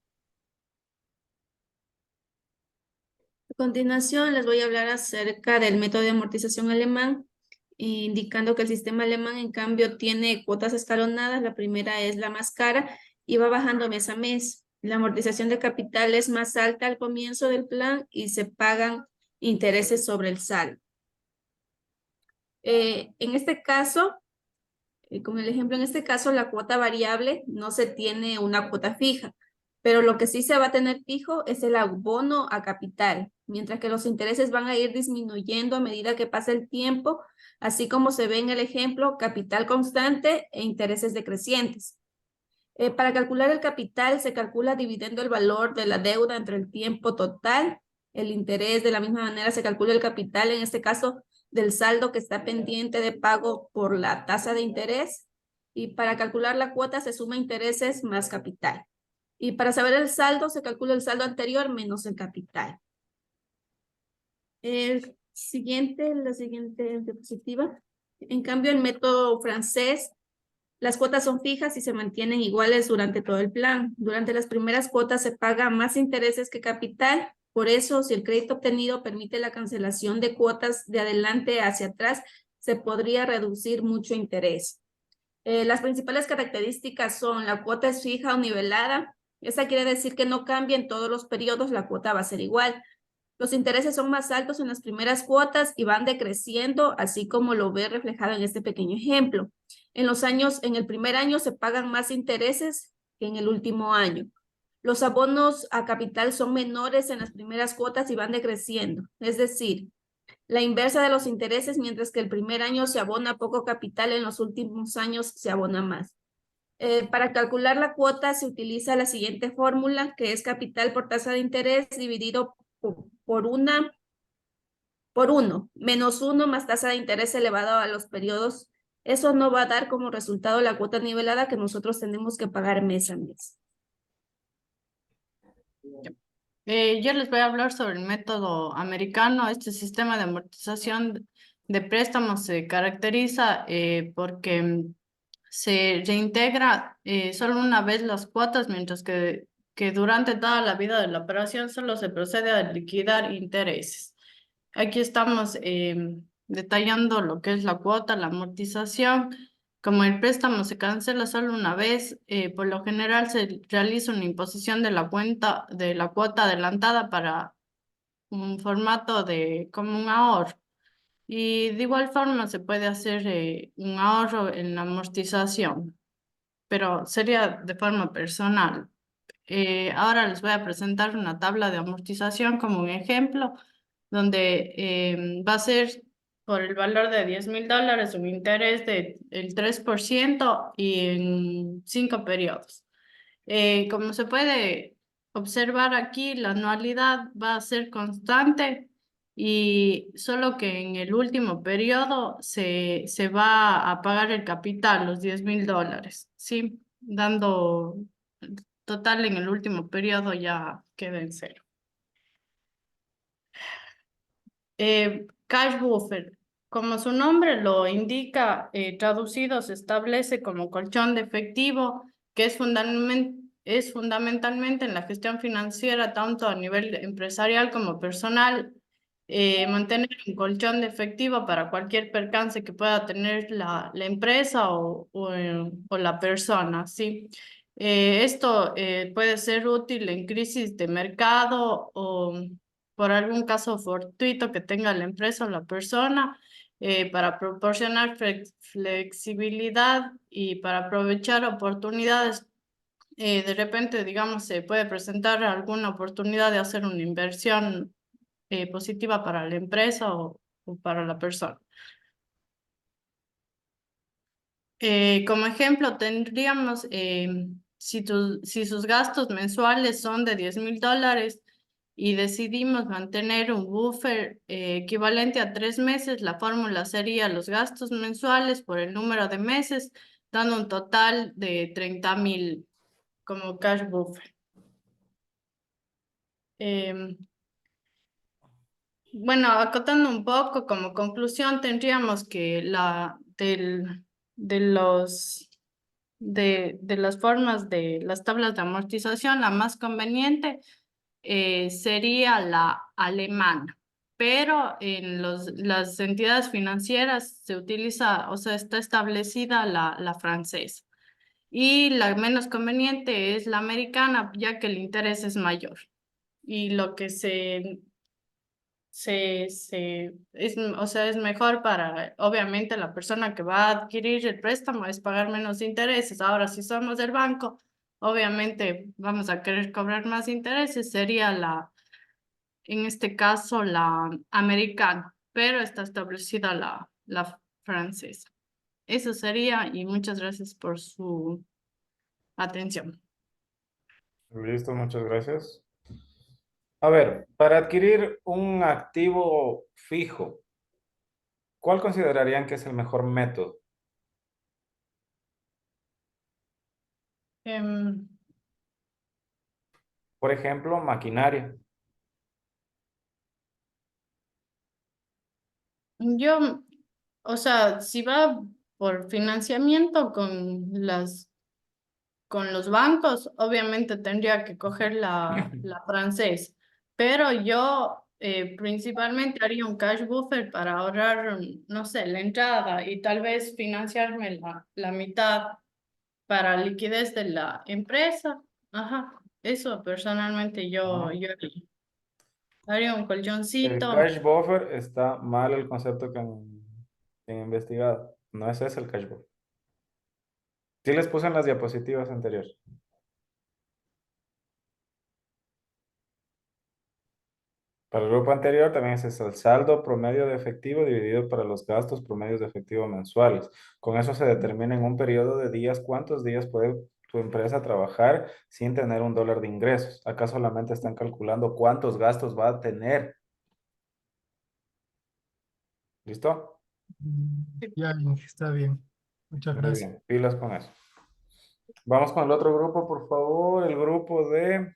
L: A continuación, les voy a hablar acerca del método de amortización alemán, indicando que el sistema alemán, en cambio, tiene cuotas escalonadas. La primera es la más cara y va bajando mes a mes. La amortización de capital es más alta al comienzo del plan y se pagan intereses sobre el saldo. En este caso, con el ejemplo, en este caso, la cuota variable no se tiene una cuota fija, pero lo que sí se va a tener fijo es el abono a capital, mientras que los intereses van a ir disminuyendo a medida que pasa el tiempo, así como se ve en el ejemplo, capital constante e intereses decrecientes. Para calcular el capital se calcula dividiendo el valor de la deuda entre el tiempo total. El interés, de la misma manera, se calcula el capital, en este caso, del saldo que está pendiente de pago por la tasa de interés. Y para calcular la cuota se suma intereses más capital. Y para saber el saldo, se calcula el saldo anterior menos el capital. La siguiente diapositiva. En cambio, el método francés, las cuotas son fijas y se mantienen iguales durante todo el plan. Durante las primeras cuotas se paga más intereses que capital. Por eso, si el crédito obtenido permite la cancelación de cuotas de adelante hacia atrás, se podría reducir mucho interés. Las principales características son: la cuota es fija o nivelada. Esa quiere decir que no cambia en todos los periodos, la cuota va a ser igual. Los intereses son más altos en las primeras cuotas y van decreciendo, así como lo ve reflejado en este pequeño ejemplo. En el primer año se pagan más intereses que en el último año. Los abonos a capital son menores en las primeras cuotas y van decreciendo. Es decir, la inversa de los intereses, mientras que el primer año se abona poco capital, en los últimos años se abona más. Para calcular la cuota se utiliza la siguiente fórmula, que es capital por tasa de interés dividido por 1 menos 1 más tasa de interés elevado a los periodos. Eso no va a dar como resultado la cuota nivelada que nosotros tenemos que pagar mes a mes.
K: Yo les voy a hablar sobre el método americano. Este sistema de amortización de préstamos se caracteriza porque se reintegra solo una vez las cuotas, mientras que durante toda la vida de la operación solo se procede a liquidar intereses. Aquí estamos detallando lo que es la cuota, la amortización. Como el préstamo se cancela solo una vez, por lo general se realiza una imposición de la cuota adelantada para un formato como un ahorro. Y de igual forma se puede hacer un ahorro en la amortización, pero sería de forma personal. Ahora les voy a presentar una tabla de amortización como un ejemplo, donde va a ser por el valor de $10,000, un interés del 3% y en 5 periodos. Como se puede observar aquí, la anualidad va a ser constante y solo que en el último periodo se va a pagar el capital, los $10,000, ¿sí? Dando total en el último periodo ya queda en cero. Cash buffer, como su nombre lo indica, traducido se establece como colchón de efectivo que es fundamentalmente en la gestión financiera, tanto a nivel empresarial como personal, mantener un colchón de efectivo para cualquier percance que pueda tener la empresa o la persona, ¿sí? Esto puede ser útil en crisis de mercado o por algún caso fortuito que tenga la empresa o la persona, para proporcionar flexibilidad y para aprovechar oportunidades. De repente, digamos, se puede presentar alguna oportunidad de hacer una inversión positiva para la empresa o para la persona. Como ejemplo, tendríamos, si sus gastos mensuales son de $10,000 y decidimos mantener un buffer equivalente a 3 meses, la fórmula sería los gastos mensuales por el número de meses, dando un total de 30,000 como cash buffer. Em, Bueno, acotando un poco, como conclusión, tendríamos que de de las formas de las tablas de amortización, la más conveniente sería la alemana, pero en las entidades financieras se utiliza, o sea, está establecida la francesa. Y la menos conveniente es la americana, ya que el interés es mayor. Y lo que o sea, es mejor para, obviamente, la persona que va a adquirir el préstamo es pagar menos intereses. Ahora, si somos del banco, obviamente vamos a querer cobrar más intereses, sería en este caso, la americana, pero está establecida la francesa. Eso sería, y muchas gracias por su atención.
A: Listo, muchas gracias. A ver, para adquirir un activo fijo, ¿cuál considerarían que es el mejor método?
K: Em,
A: Por ejemplo, maquinaria.
K: yo, o sea, si va por financiamiento con los bancos, obviamente tendría que coger la francés, pero yo principalmente haría un cash buffer para ahorrar, no sé, la entrada y tal vez financiarme la mitad para liquidez de la empresa. Ajá, eso personalmente
A: Ajá.
K: yo haría un
A: El
K: colchoncito.
A: cash buffer está mal el concepto que han investigado. No ese es el cash buffer. Sí les puse en las diapositivas anteriores. Para el grupo anterior también es el saldo promedio de efectivo dividido para los gastos promedios de efectivo mensuales. Con eso se determina en un periodo de días cuántos días puede tu empresa trabajar sin tener $1 de ingresos. Acá solamente están calculando cuántos gastos va a tener. ¿Listo?
B: Ya, está bien. Muchas
A: Muy
B: gracias.
A: bien, pilas con eso. Vamos con el otro grupo, por favor. El grupo de...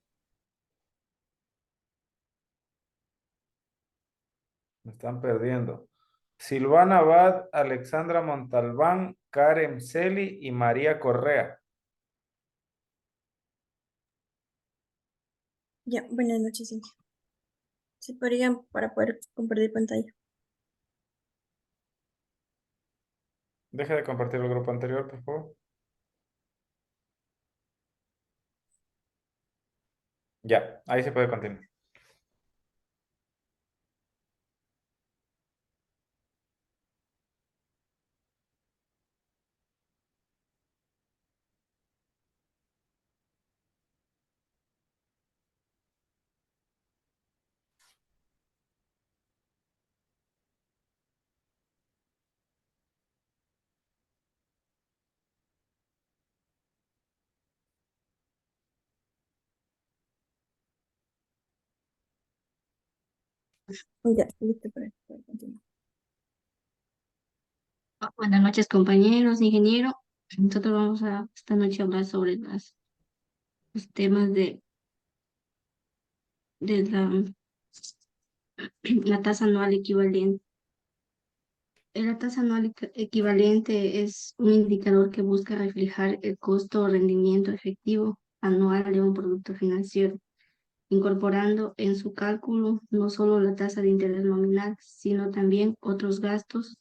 A: Me están perdiendo. Silvana Abad, Alexandra Montalbán, Karen Celi y María Correa.
M: Ya, buenas noches, Cintia. ¿Se podrían para poder compartir pantalla?
A: Deje de compartir el grupo anterior, por favor. Ya, ahí se puede continuar.
M: Ya, listo para continuar.
E: Buenas noches, compañeros, ingeniero. Nosotros vamos a esta noche a hablar sobre los temas de la tasa anual equivalente. La tasa anual equivalente es un indicador que busca reflejar el costo o rendimiento efectivo anual de un producto financiero, incorporando en su cálculo no solo la tasa de interés nominal, sino también otros gastos,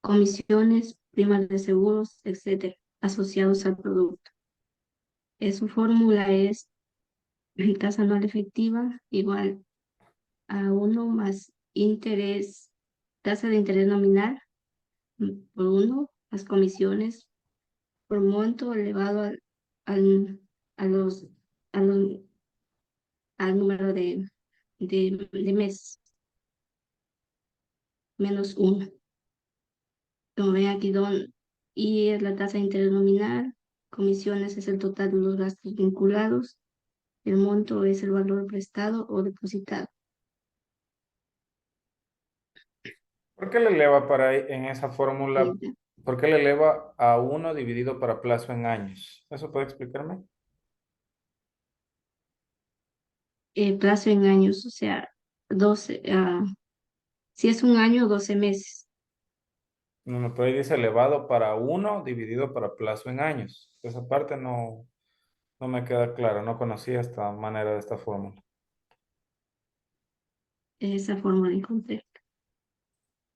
E: comisiones, primas de seguros, etcétera, asociados al producto. Su fórmula es tasa anual efectiva igual a 1 más interés, tasa de interés nominal por 1 más comisiones por monto elevado al, a los, a los- al número de meses, menos 1. Como ven aquí, y es la tasa de interés nominal, comisiones es el total de los gastos vinculados, el monto es el valor prestado o depositado.
A: ¿Por qué le eleva en esa fórmula?
E: Y,
A: ¿Por qué le eleva a 1 dividido para plazo en años? ¿Eso puede explicarme?
E: plazo en años, o sea, 12, si es un año, 12 meses.
A: No, no, pero ahí dice elevado para 1 dividido para plazo en años. Esa parte no me queda clara, no conocía esta manera de esta fórmula.
E: Esa forma de encontrar.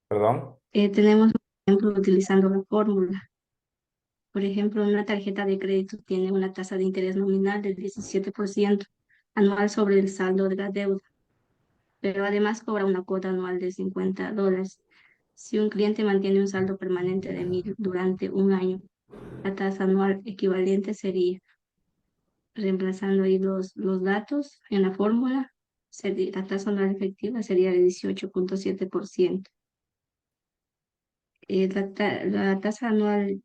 A: ¿Perdón?
E: Tenemos un ejemplo utilizando la fórmula. Por ejemplo, una tarjeta de crédito tiene una tasa de interés nominal del 17% anual sobre el saldo de la deuda, pero además cobra una cuota anual de $50. Si un cliente mantiene un saldo permanente de 1.000 durante un año, la tasa anual equivalente sería, reemplazando ahí los datos en la fórmula, la tasa anual efectiva sería de 18.7%. La tasa anual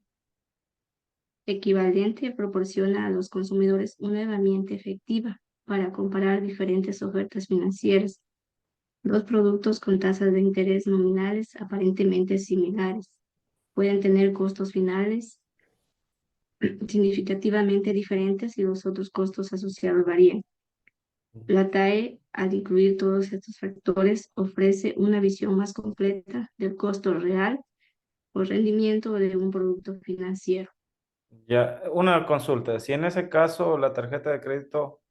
E: equivalente proporciona a los consumidores una herramienta efectiva para comparar diferentes ofertas financieras, dos productos con tasas de interés nominales aparentemente similares. Pueden tener costos finales significativamente diferentes y los otros costos asociados varían. La TAE, al incluir todos estos factores, ofrece una visión más completa del costo real o rendimiento de un producto financiero.
A: Ya, una consulta. Si en ese caso la tarjeta de crédito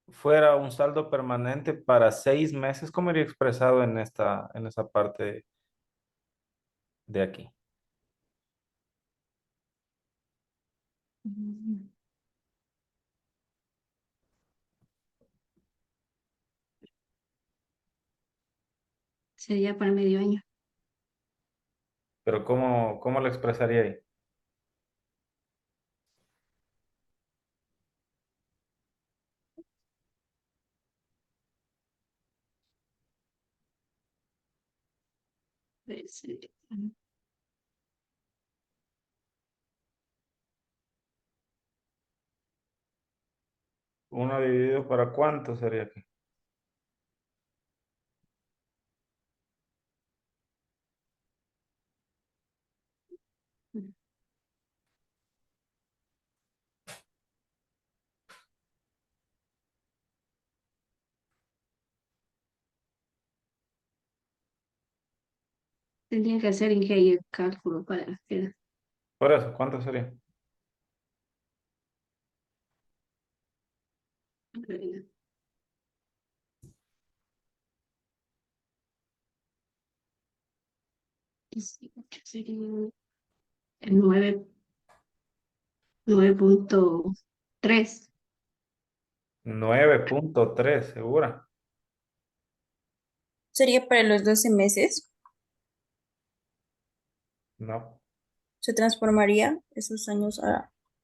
A: fuera un saldo permanente para 6 meses, ¿cómo iría expresado en esa parte de aquí?
E: Sería para medio año.
A: Pero ¿cómo lo expresaría ahí?
E: Pues,
A: 1 dividido para cuánto sería aquí.
E: tendría que hacer el cálculo para hacer.
A: Por eso, ¿cuánto sería?
E: Sería el 9.3.
A: 9.3, ¿segura?
M: ¿Sería para los 12 meses?
A: No,
M: ¿Se transformaría esos años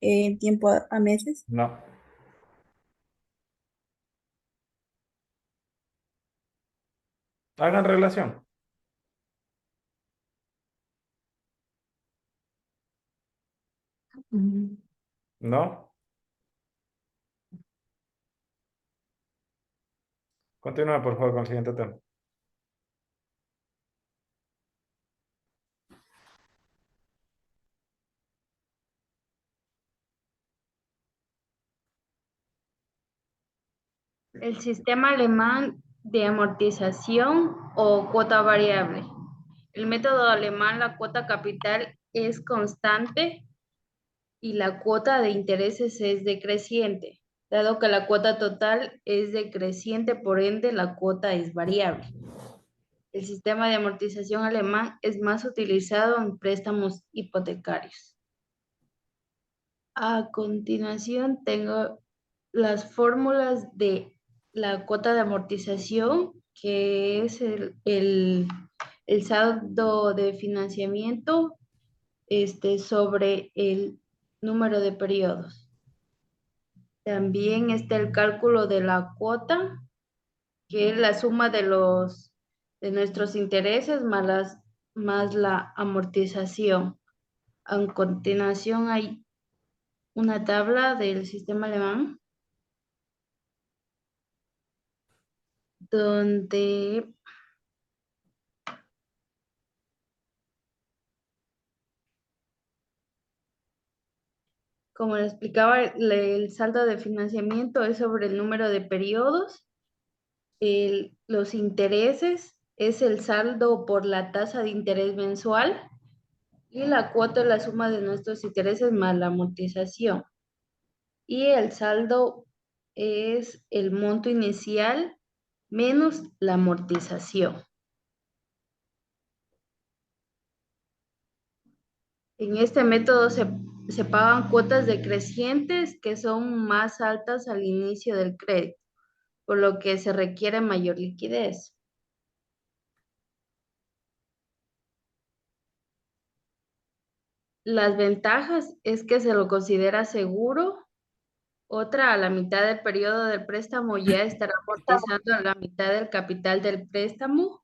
M: en tiempo a meses?
A: no. Hagan relación.
E: Mm,
A: No. Continúa, por favor, con el siguiente tema.
K: El sistema alemán de amortización o cuota variable. El método alemán, la cuota capital es constante y la cuota de intereses es decreciente. Dado que la cuota total es decreciente, por ende la cuota es variable. El sistema de amortización alemán es más utilizado en préstamos hipotecarios. A continuación tengo las fórmulas de la cuota de amortización, que es el saldo de financiamiento sobre el número de periodos. También está el cálculo de la cuota, que es la suma de nuestros intereses más la amortización. A continuación hay una tabla del sistema alemán donde como le explicaba, el saldo de financiamiento es sobre el número de periodos. Los intereses es el saldo por la tasa de interés mensual y la cuota es la suma de nuestros intereses más la amortización. Y el saldo es el monto inicial menos la amortización. En este método se pagan cuotas decrecientes que son más altas al inicio del crédito, por lo que se requiere mayor liquidez. Las ventajas es que se lo considera seguro. Otra, a la mitad del periodo del préstamo ya estará amortizando la mitad del capital del préstamo.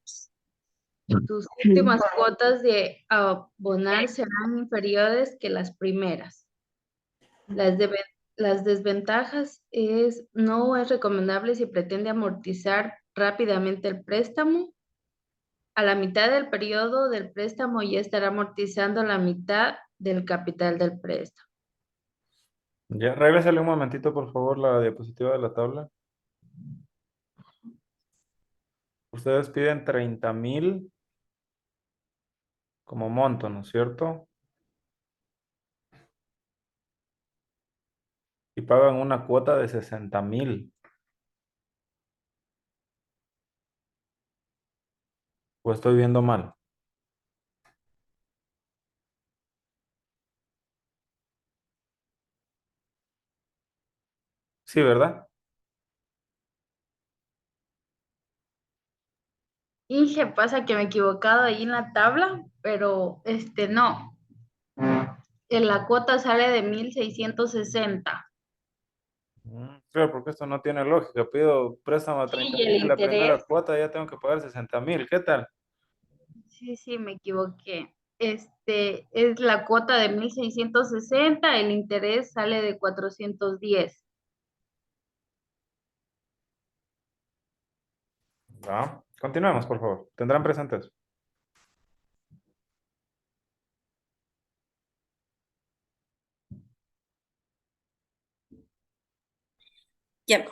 K: Tus últimas cuotas de abonar serán inferiores que las primeras. Las desventajas no es recomendable si pretende amortizar rápidamente el préstamo. A la mitad del periodo del préstamo ya estará amortizando la mitad del capital del préstamo.
A: Ya, regrésale un momentito, por favor, la diapositiva de la tabla. Ustedes piden 30,000 como monto, ¿no es cierto? Y pagan una cuota de 60,000. ¿O estoy viendo mal? Sí, ¿verdad?
K: Inge, pasa que me he equivocado ahí en la tabla, pero no. La cuota sale de 1,660.
A: Claro, porque esto no tiene lógica. Pido préstamo de
K: Sí,
A: 30,000
K: y el
A: y la primera
K: interés.
A: cuota ya tengo que pagar 60,000. ¿Qué tal?
K: Sí, me equivoqué. Es la cuota de 1,660, el interés sale de 410.
A: ¿Va? Continuemos, por favor. ¿Tendrán presentes?
M: Ya,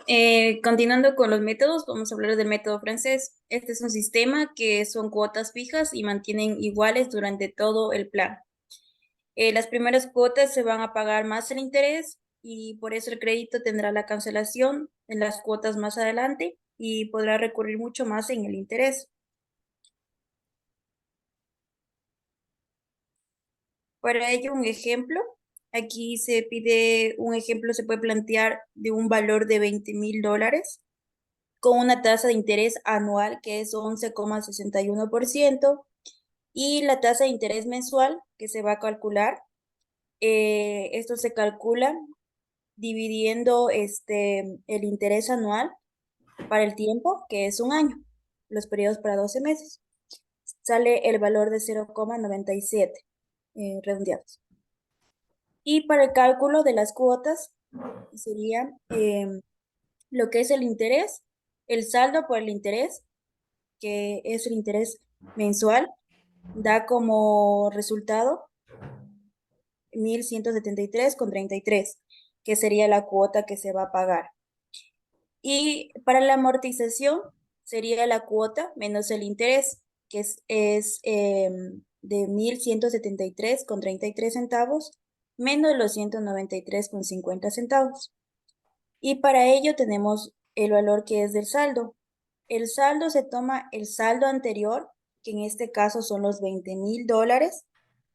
M: continuando con los métodos, vamos a hablar del método francés. Este es un sistema que son cuotas fijas y mantienen iguales durante todo el plan. Las primeras cuotas se van a pagar más el interés y por eso el crédito tendrá la cancelación en las cuotas más adelante y podrá recurrir mucho más en el interés. Para ello, un ejemplo. Aquí se pide un ejemplo, se puede plantear de un valor de $20,000 con una tasa de interés anual que es 11,61% y la tasa de interés mensual que se va a calcular. Esto se calcula dividiendo el interés anual para el tiempo, que es un año, los periodos para 12 meses. Sale el valor de 0,97 redondeados. Y para el cálculo de las cuotas sería lo que es el interés El saldo por el interés, que es el interés mensual, da como resultado 1.173,33, que sería la cuota que se va a pagar. Y para la amortización sería la cuota menos el interés, que es de 1.173,33 centavos, menos los 193,50 centavos. Y para ello tenemos el valor que es del saldo. El saldo se toma el saldo anterior, que en este caso son los 20.000 dólares,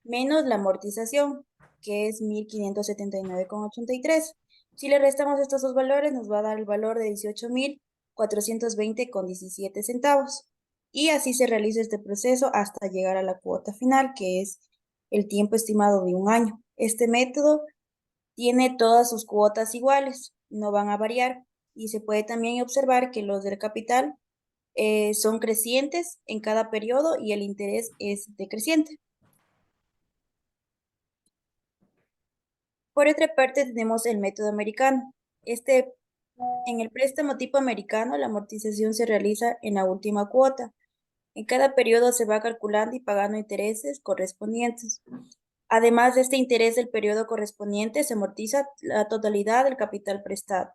M: menos la amortización, que es 1.579,83. Si le restamos estos dos valores, nos va a dar el valor de 18.420,17 centavos. Y así se realiza este proceso hasta llegar a la cuota final, que es el tiempo estimado de un año. Este método tiene todas sus cuotas iguales, no van a variar. Y se puede también observar que los del capital son crecientes en cada periodo y el interés es decreciente. Por otra parte, tenemos el método americano. En el préstamo tipo americano, la amortización se realiza en la última cuota. En cada periodo se va calculando y pagando intereses correspondientes. Además de este interés del periodo correspondiente, se amortiza la totalidad del capital prestado.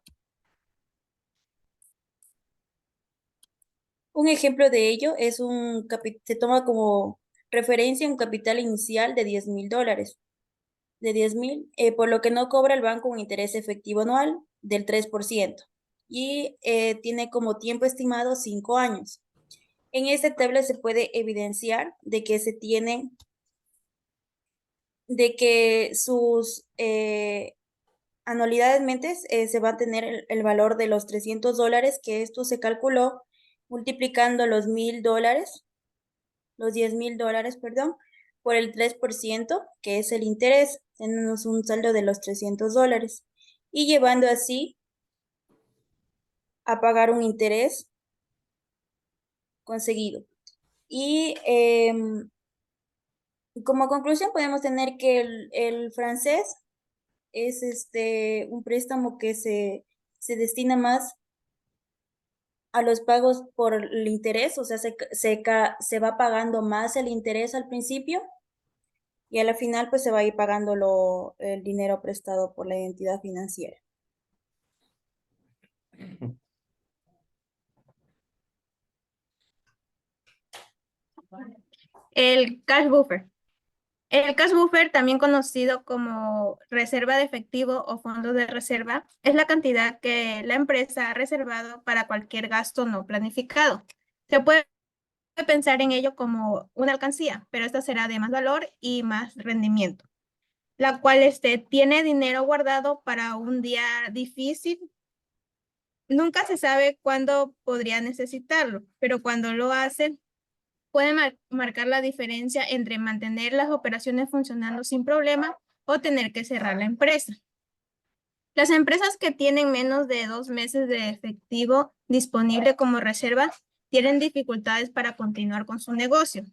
M: Un ejemplo de ello es se toma como referencia un capital inicial de 10.000 dólares, por lo que no cobra el banco un interés efectivo anual del 3% y tiene como tiempo estimado 5 años. En esta tabla se puede evidenciar de que sus anualidades mentes se va a tener el valor de los 300 dólares, que esto se calculó multiplicando los 10.000 dólares, los 10.000 dólares, perdón, por el 3%, que es el interés, tenemos un saldo de los 300 dólares, y llevando así a pagar un interés conseguido. Y como conclusión podemos tener que el francés es un préstamo que se destina más a los pagos por el interés, o sea, se va pagando más el interés al principio y a la final pues se va a ir pagando el dinero prestado por la entidad financiera.
L: El cash buffer. El cash buffer, también conocido como reserva de efectivo o fondo de reserva, es la cantidad que la empresa ha reservado para cualquier gasto no planificado. Se puede pensar en ello como una alcancía, pero esta será de más valor y más rendimiento, la cual tiene dinero guardado para un día difícil. Nunca se sabe cuándo podría necesitarlo, pero cuando lo hace, puede marcar la diferencia entre mantener las operaciones funcionando sin problema o tener que cerrar la empresa. Las empresas que tienen menos de 2 meses de efectivo disponible como reserva tienen dificultades para continuar con su negocio.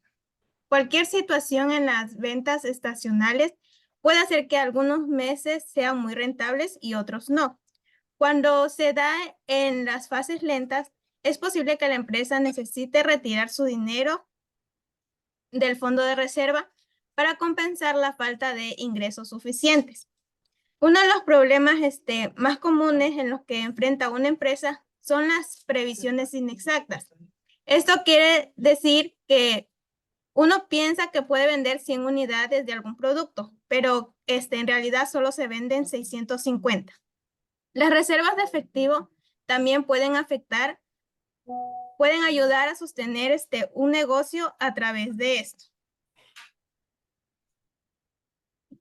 L: Cualquier situación en las ventas estacionales puede hacer que algunos meses sean muy rentables y otros no. Cuando se da en las fases lentas, es posible que la empresa necesite retirar su dinero del fondo de reserva para compensar la falta de ingresos suficientes. Uno de los problemas más comunes en los que enfrenta una empresa son las previsiones inexactas. Esto quiere decir que uno piensa que puede vender 100 unidades de algún producto, pero en realidad solo se venden 650. Las reservas de efectivo también pueden ayudar a sostener un negocio a través de esto.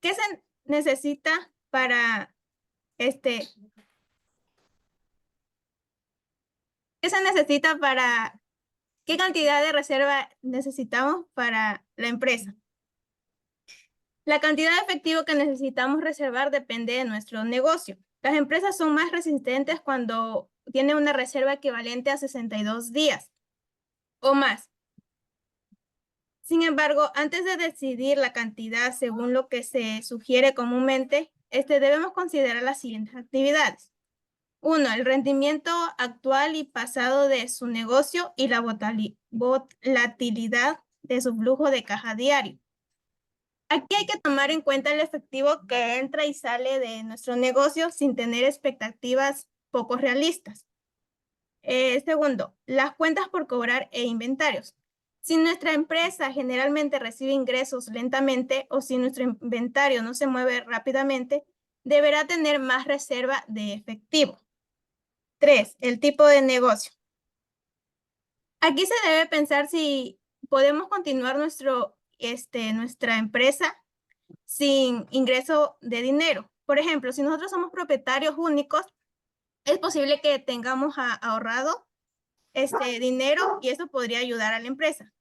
L: ¿Qué se necesita para qué cantidad de reserva necesitamos para la empresa? La cantidad de efectivo que necesitamos reservar depende de nuestro negocio. Las empresas son más resistentes cuando tienen una reserva equivalente a 62 días o más. Sin embargo, antes de decidir la cantidad según lo que se sugiere comúnmente, debemos considerar las siguientes actividades. Uno, el rendimiento actual y pasado de su negocio y la volatilidad de su flujo de caja diario. Aquí hay que tomar en cuenta el efectivo que entra y sale de nuestro negocio sin tener expectativas poco realistas. Segundo, las cuentas por cobrar e inventarios. Si nuestra empresa generalmente recibe ingresos lentamente o si nuestro inventario no se mueve rápidamente, deberá tener más reserva de efectivo. 3, el tipo de negocio. Aquí se debe pensar si podemos continuar nuestra empresa sin ingreso de dinero. Por ejemplo, si nosotros somos propietarios únicos, es posible que tengamos ahorrado dinero y eso podría ayudar a la empresa,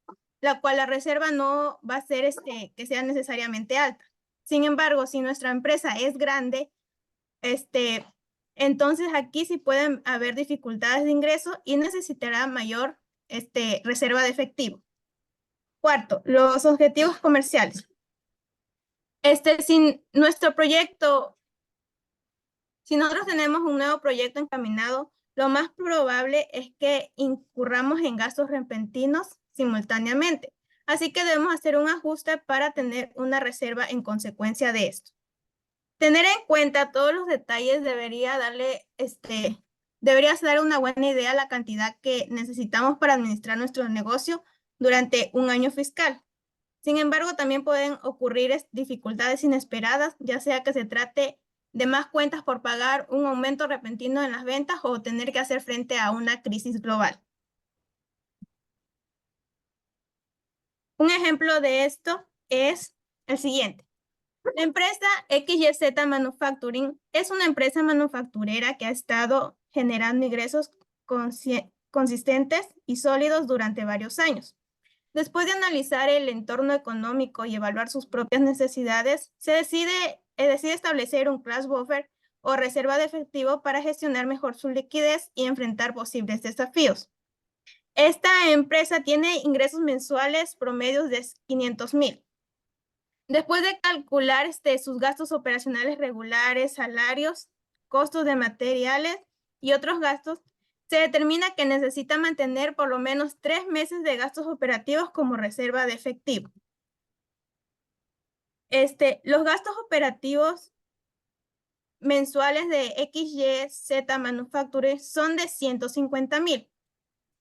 L: la cual la reserva no va a ser que sea necesariamente alta. Sin embargo, si nuestra empresa es grande, entonces aquí sí pueden haber dificultades de ingreso y necesitará mayor reserva de efectivo. Cuarto, los objetivos comerciales. Si nuestro proyecto, si nosotros tenemos un nuevo proyecto encaminado, lo más probable es que incurramos en gastos repentinos simultáneamente. Así que debemos hacer un ajuste para tener una reserva en consecuencia de esto. Tener en cuenta todos los detalles deberías dar una buena idea de la cantidad que necesitamos para administrar nuestro negocio durante un año fiscal. Sin embargo, también pueden ocurrir dificultades inesperadas, ya sea que se trate de más cuentas por pagar, un aumento repentino en las ventas o tener que hacer frente a una crisis global. Un ejemplo de esto es el siguiente. La empresa XYZ Manufacturing es una empresa manufacturera que ha estado generando ingresos consistentes y sólidos durante varios años. Después de analizar el entorno económico y evaluar sus propias necesidades, se decide establecer un cash buffer o reserva de efectivo para gestionar mejor su liquidez y enfrentar posibles desafíos. Esta empresa tiene ingresos mensuales promedios de 500,000. Después de calcular sus gastos operacionales regulares, salarios, costos de materiales y otros gastos, se determina que necesita mantener por lo menos 3 meses de gastos operativos como reserva de efectivo. Los gastos operativos mensuales de XYZ Manufacturing son de 150,000.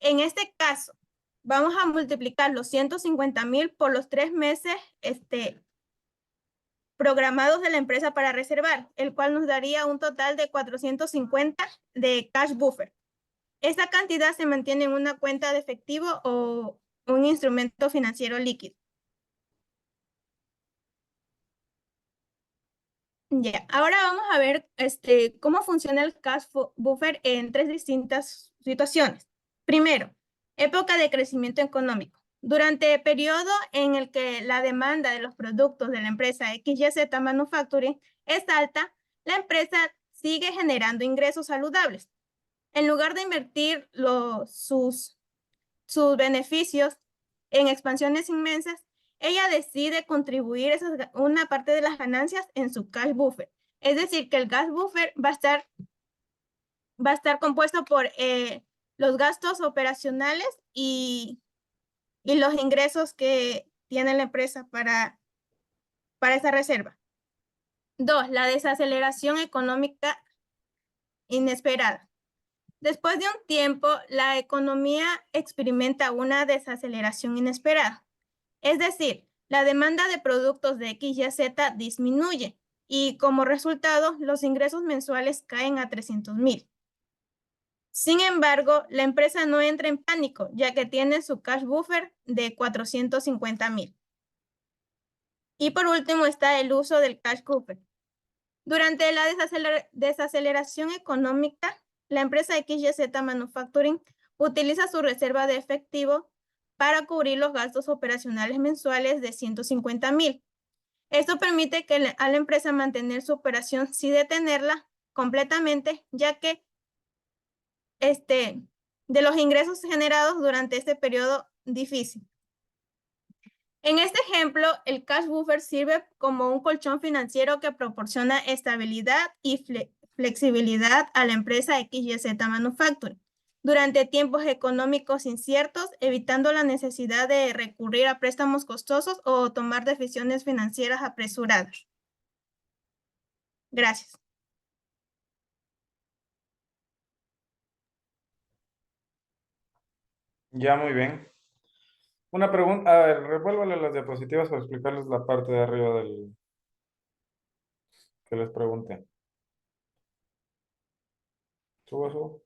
L: En este caso, vamos a multiplicar los 150,000 por los 3 meses programados de la empresa para reservar, el cual nos daría un total de 450 de cash buffer. Esta cantidad se mantiene en una cuenta de efectivo o un instrumento financiero líquido. Ya, ahora vamos a ver cómo funciona el cash buffer en 3 distintas situaciones. Primero, época de crecimiento económico. Durante el periodo en el que la demanda de los productos de la empresa XYZ Manufacturing es alta, la empresa sigue generando ingresos saludables. En lugar de invertir sus beneficios en expansiones inmensas, ella decide contribuir una parte de las ganancias en su cash buffer. Es decir, que el cash buffer va a estar compuesto por los gastos operacionales y los ingresos que tiene la empresa para esa reserva. 2, la desaceleración económica inesperada. Después de un tiempo, la economía experimenta una desaceleración inesperada. Es decir, la demanda de productos de XYZ disminuye y como resultado, los ingresos mensuales caen a 300,000. Sin embargo, la empresa no entra en pánico, ya que tiene su cash buffer de 450,000. Y por último está el uso del cash buffer. Durante la desaceleración económica, la empresa XYZ Manufacturing utiliza su reserva de efectivo para cubrir los gastos operacionales mensuales de 150,000. Esto permite a la empresa mantener su operación sin detenerla completamente, ya que de los ingresos generados durante este periodo difícil. En este ejemplo, el cash buffer sirve como un colchón financiero que proporciona estabilidad y flexibilidad a la empresa XYZ Manufacturing durante tiempos económicos inciertos, evitando la necesidad de recurrir a préstamos costosos o tomar decisiones financieras apresuradas. Gracias.
A: Ya, muy bien. Una pregunta, a ver, revuélvale las diapositivas para explicarles la parte de arriba del que les pregunté. Subo, subo.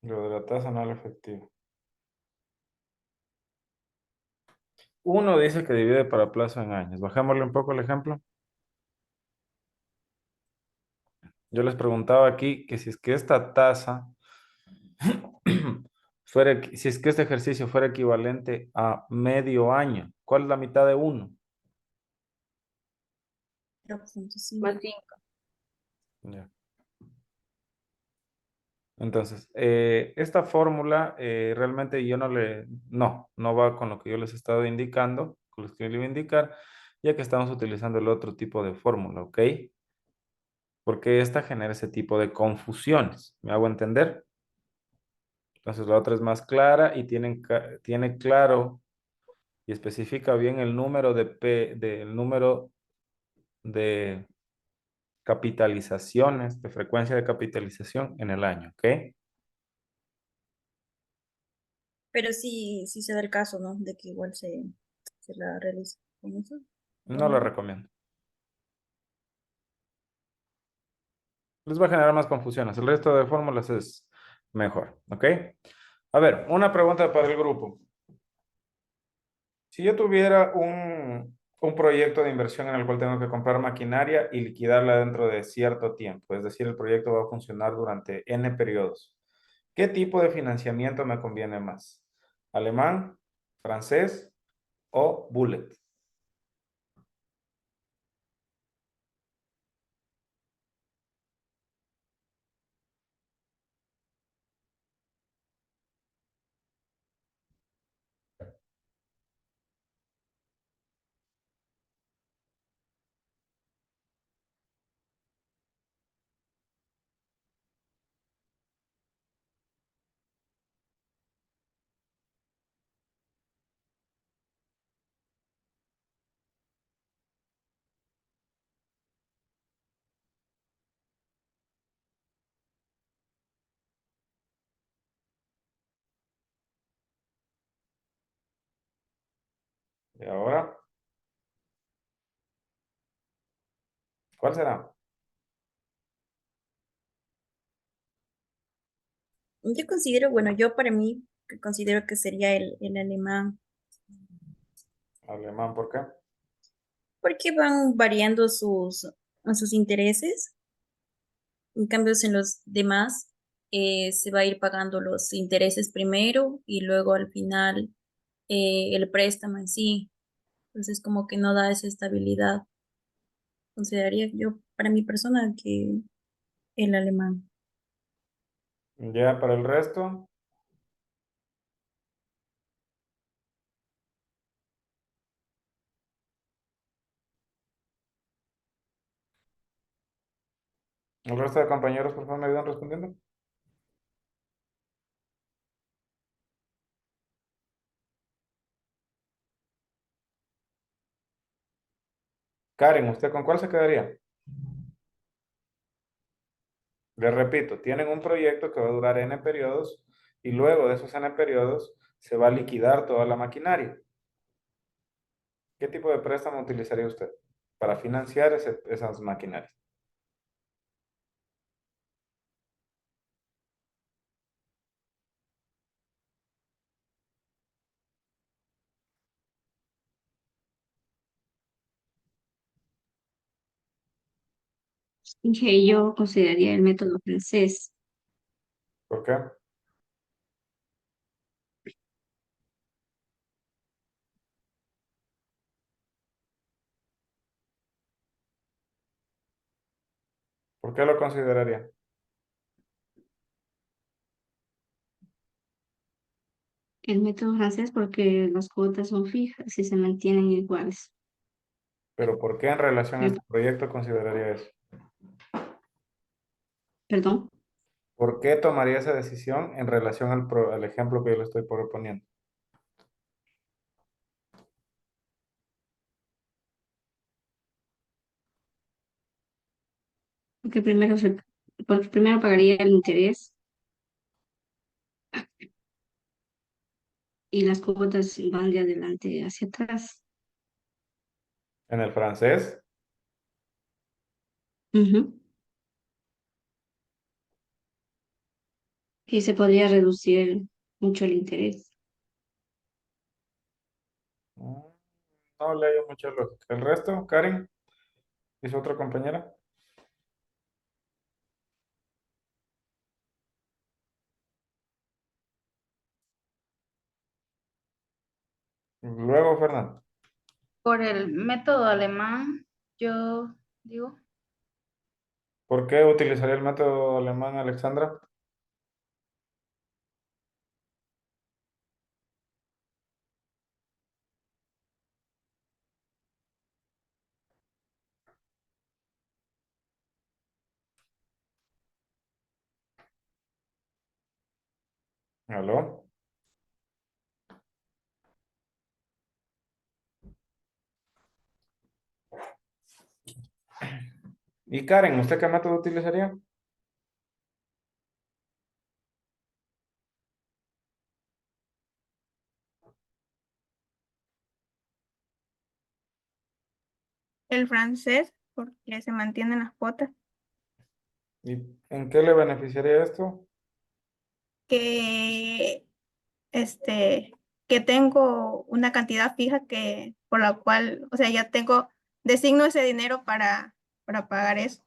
A: Lo de la tasa anual efectiva. Uno dice que divide para plazo en años. Bajémosle un poco el ejemplo. Yo les preguntaba aquí que si es que esta tasa si es que este ejercicio fuera equivalente a medio año, ¿cuál es la mitad de uno?
M: 0.5.
C: Más 5.
A: Ya. Entonces, esta fórmula realmente yo no va con lo que yo les he estado indicando, con lo que yo le iba a indicar, ya que estamos utilizando el otro tipo de fórmula, ¿ok? Porque esta genera ese tipo de confusiones, ¿me hago entender? Entonces la otra es más clara y tiene claro y especifica bien el número del número de capitalizaciones, de frecuencia de capitalización en el año, ¿ok?
M: Pero sí se da el caso, ¿no? De que igual se la realiza con eso.
A: No lo recomiendo. Les va a generar más confusiones. El resto de fórmulas es mejor, ¿ok? A ver, una pregunta para el grupo. Si yo tuviera un proyecto de inversión en el cual tengo que comprar maquinaria y liquidarla dentro de cierto tiempo, es decir, el proyecto va a funcionar durante N periodos, ¿qué tipo de financiamiento me conviene más? ¿Alemán, francés o bullet? ¿Y ahora? ¿Cuál será?
M: Yo considero, bueno, yo para mí que considero que sería el alemán,
A: Alemán, ¿por qué?
M: porque van variando sus intereses. En cambio, en los demás se va a ir pagando los intereses primero y luego al final el préstamo en sí. Entonces, como que no da esa estabilidad. Consideraría yo, para mi persona, que el alemán.
A: Ya para el resto, el resto de compañeros, por favor, me ayudan respondiendo. Karen, ¿usted con cuál se quedaría? Les repito, tienen un proyecto que va a durar N periodos y luego de esos N periodos se va a liquidar toda la maquinaria. ¿Qué tipo de préstamo utilizaría usted para financiar esas maquinarias?
E: Que yo consideraría el método francés.
A: ¿Por qué? ¿Por qué lo consideraría?
E: El método francés porque las cuotas son fijas y se mantienen iguales.
A: Pero ¿por qué en relación a este proyecto consideraría eso?
E: Perdón.
A: ¿Por qué tomaría esa decisión en relación al ejemplo que yo le estoy proponiendo?
E: Porque porque primero pagaría el interés y las cuotas van de adelante hacia atrás.
A: ¿En el francés?
E: Ujú. Y se podría reducir mucho el interés.
A: No le hallo mucha lógica. ¿El resto, Karen? ¿Y su otra compañera? Luego, Fernando.
N: Por el método alemán, yo digo,
A: ¿Por qué utilizaría el método alemán, Alexandra? ¿Aló? ¿Y Karen, usted qué método utilizaría?
H: el francés, porque se mantienen las cuotas,
A: ¿Y en qué le beneficiaría esto?
H: que que tengo una cantidad fija que por la cual, o sea, ya designo ese dinero para pagar eso.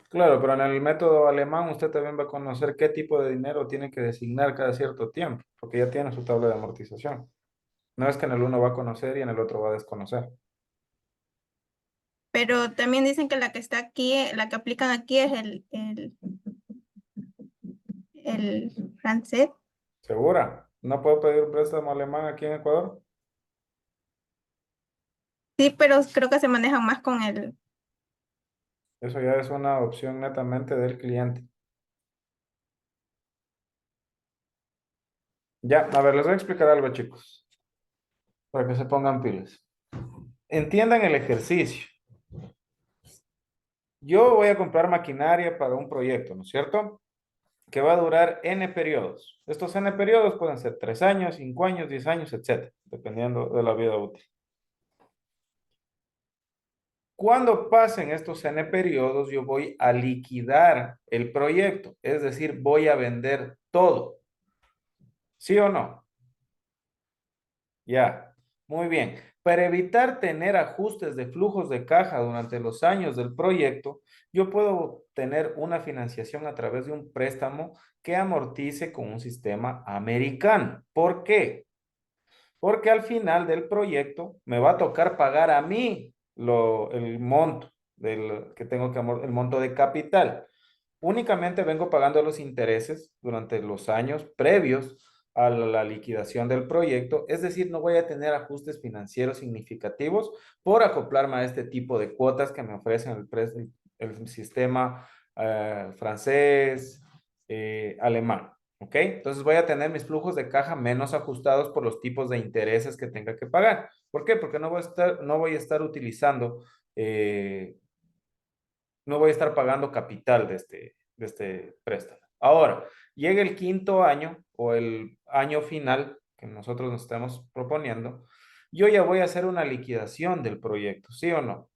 A: Claro, pero en el método alemán usted también va a conocer qué tipo de dinero tiene que designar cada cierto tiempo, porque ya tiene su tabla de amortización. No es que en el uno va a conocer y en el otro va a desconocer.
H: Pero también dicen que la que está aquí, la que aplican aquí es el francés.
A: ¿Segura? ¿No puedo pedir un préstamo alemán aquí en Ecuador?
H: Sí, pero creo que se manejan más con
A: Eso ya es una opción netamente del cliente. Ya, a ver, les voy a explicar algo, chicos, para que se pongan pilas. Entiendan el ejercicio. Yo voy a comprar maquinaria para un proyecto, ¿no es cierto? Que va a durar N periodos. Estos N periodos pueden ser 3 años, 5 años, 10 años, etcétera, dependiendo de la vida útil. Cuando pasen estos N periodos, yo voy a liquidar el proyecto, es decir, voy a vender todo. ¿Sí o no? Ya, muy bien. Para evitar tener ajustes de flujos de caja durante los años del proyecto, yo puedo tener una financiación a través de un préstamo que amortice con un sistema americano. ¿Por qué? Porque al final del proyecto me va a tocar pagar a mí el monto que tengo el monto de capital. Únicamente vengo pagando los intereses durante los años previos a la liquidación del proyecto, es decir, no voy a tener ajustes financieros significativos por acoplarme a este tipo de cuotas que me ofrecen el sistema francés, alemán. ¿Ok? Entonces voy a tener mis flujos de caja menos ajustados por los tipos de intereses que tenga que pagar. ¿Por qué? Porque no voy a estar utilizando no voy a estar pagando capital de este préstamo. Ahora, llega el quinto año o el año final que nosotros nos estamos proponiendo, yo ya voy a hacer una liquidación del proyecto, ¿sí o no?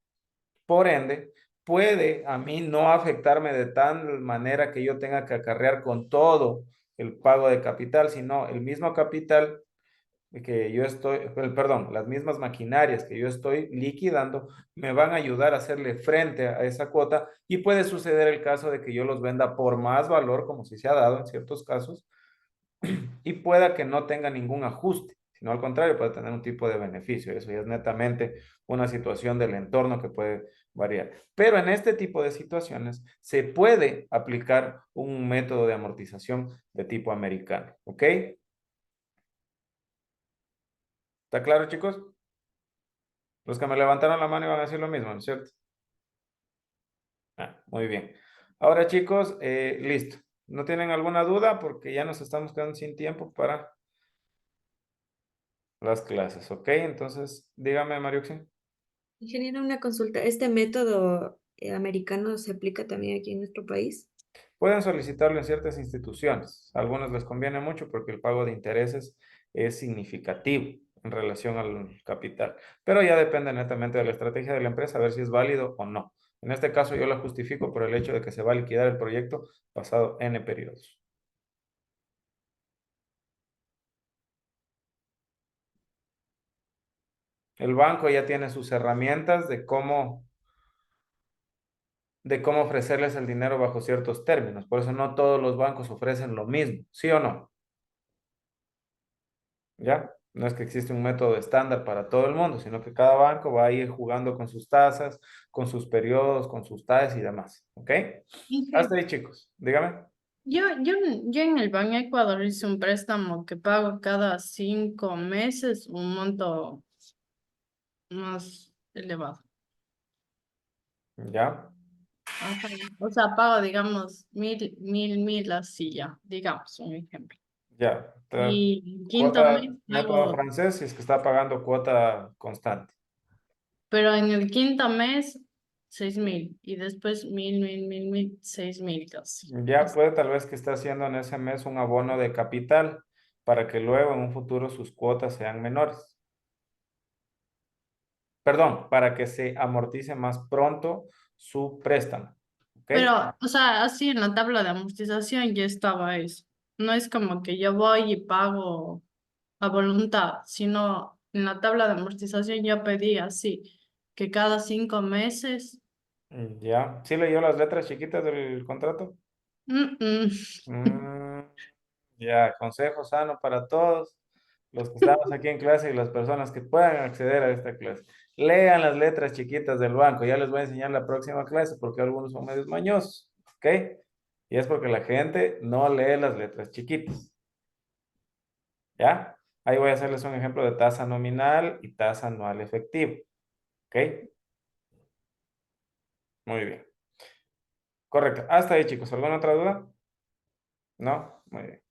A: Por ende, puede a mí no afectarme de tal manera que yo tenga que acarrear con todo el pago de capital, sino el mismo capital que yo estoy, perdón, las mismas maquinarias que yo estoy liquidando me van a ayudar a hacerle frente a esa cuota y puede suceder el caso de que yo los venda por más valor, como si se ha dado en ciertos casos, y pueda que no tenga ningún ajuste, sino al contrario, puede tener un tipo de beneficio. Eso ya es netamente una situación del entorno que puede variar. Pero en este tipo de situaciones se puede aplicar un método de amortización de tipo americano, ¿ok? ¿Está claro, chicos? Los que me levantaron la mano iban a decir lo mismo, ¿no es cierto? Muy bien. Ahora, chicos, listo. ¿No tienen alguna duda? Porque ya nos estamos quedando sin tiempo para las clases, ¿ok? Entonces, dígame, Mariuxi.
F: Ingeniero, una consulta. ¿Este método americano se aplica también aquí en nuestro país?
A: Pueden solicitarlo en ciertas instituciones. A algunos les conviene mucho porque el pago de intereses es significativo en relación al capital, pero ya depende netamente de la estrategia de la empresa, a ver si es válido o no. En este caso yo la justifico por el hecho de que se va a liquidar el proyecto pasado N periodos. El banco ya tiene sus herramientas de cómo ofrecerles el dinero bajo ciertos términos. Por eso no todos los bancos ofrecen lo mismo, ¿sí o no? ¿Ya? No es que existe un método estándar para todo el mundo, sino que cada banco va a ir jugando con sus tasas, con sus periodos, con sus TAEs y demás. ¿Ok? Hasta ahí, chicos. Dígame.
K: Yo en el Banco Ecuador hice un préstamo que pago cada 5 meses un monto más elevado.
A: ¿Ya?
K: Ajá. O sea, pago, digamos, 1.000, así ya, digamos, un ejemplo.
A: Ya.
K: Y quinto mes
A: Cuota, método
K: pago,
A: francés, si es que está pagando cuota constante.
K: pero en el quinto mes, 6.000. Y después 1.000, 6.000 casi.
A: Ya puede tal vez que esté haciendo en ese mes un abono de capital para que luego en un futuro sus cuotas sean menores. Perdón, para que se amortice más pronto su préstamo. ¿Ok?
K: Pero, o sea, así en la tabla de amortización ya estaba eso. No es como que yo voy y pago a voluntad, sino en la tabla de amortización yo pedí así, que cada 5 meses.
A: Ya. ¿Sí leyó las letras chiquitas del contrato?
K: mm, mm.
A: Mm, ya, consejo sano para todos los que estamos aquí en clase y las personas que puedan acceder a esta clase. Lean las letras chiquitas del banco. Ya les voy a enseñar la próxima clase porque algunos son medios mañosos. ¿Ok? Y es porque la gente no lee las letras chiquitas. ¿Ya? Ahí voy a hacerles un ejemplo de tasa nominal y tasa anual efectiva. ¿Ok? Muy bien. Correcto. Hasta ahí, chicos. ¿Alguna otra duda? ¿No? Muy bien.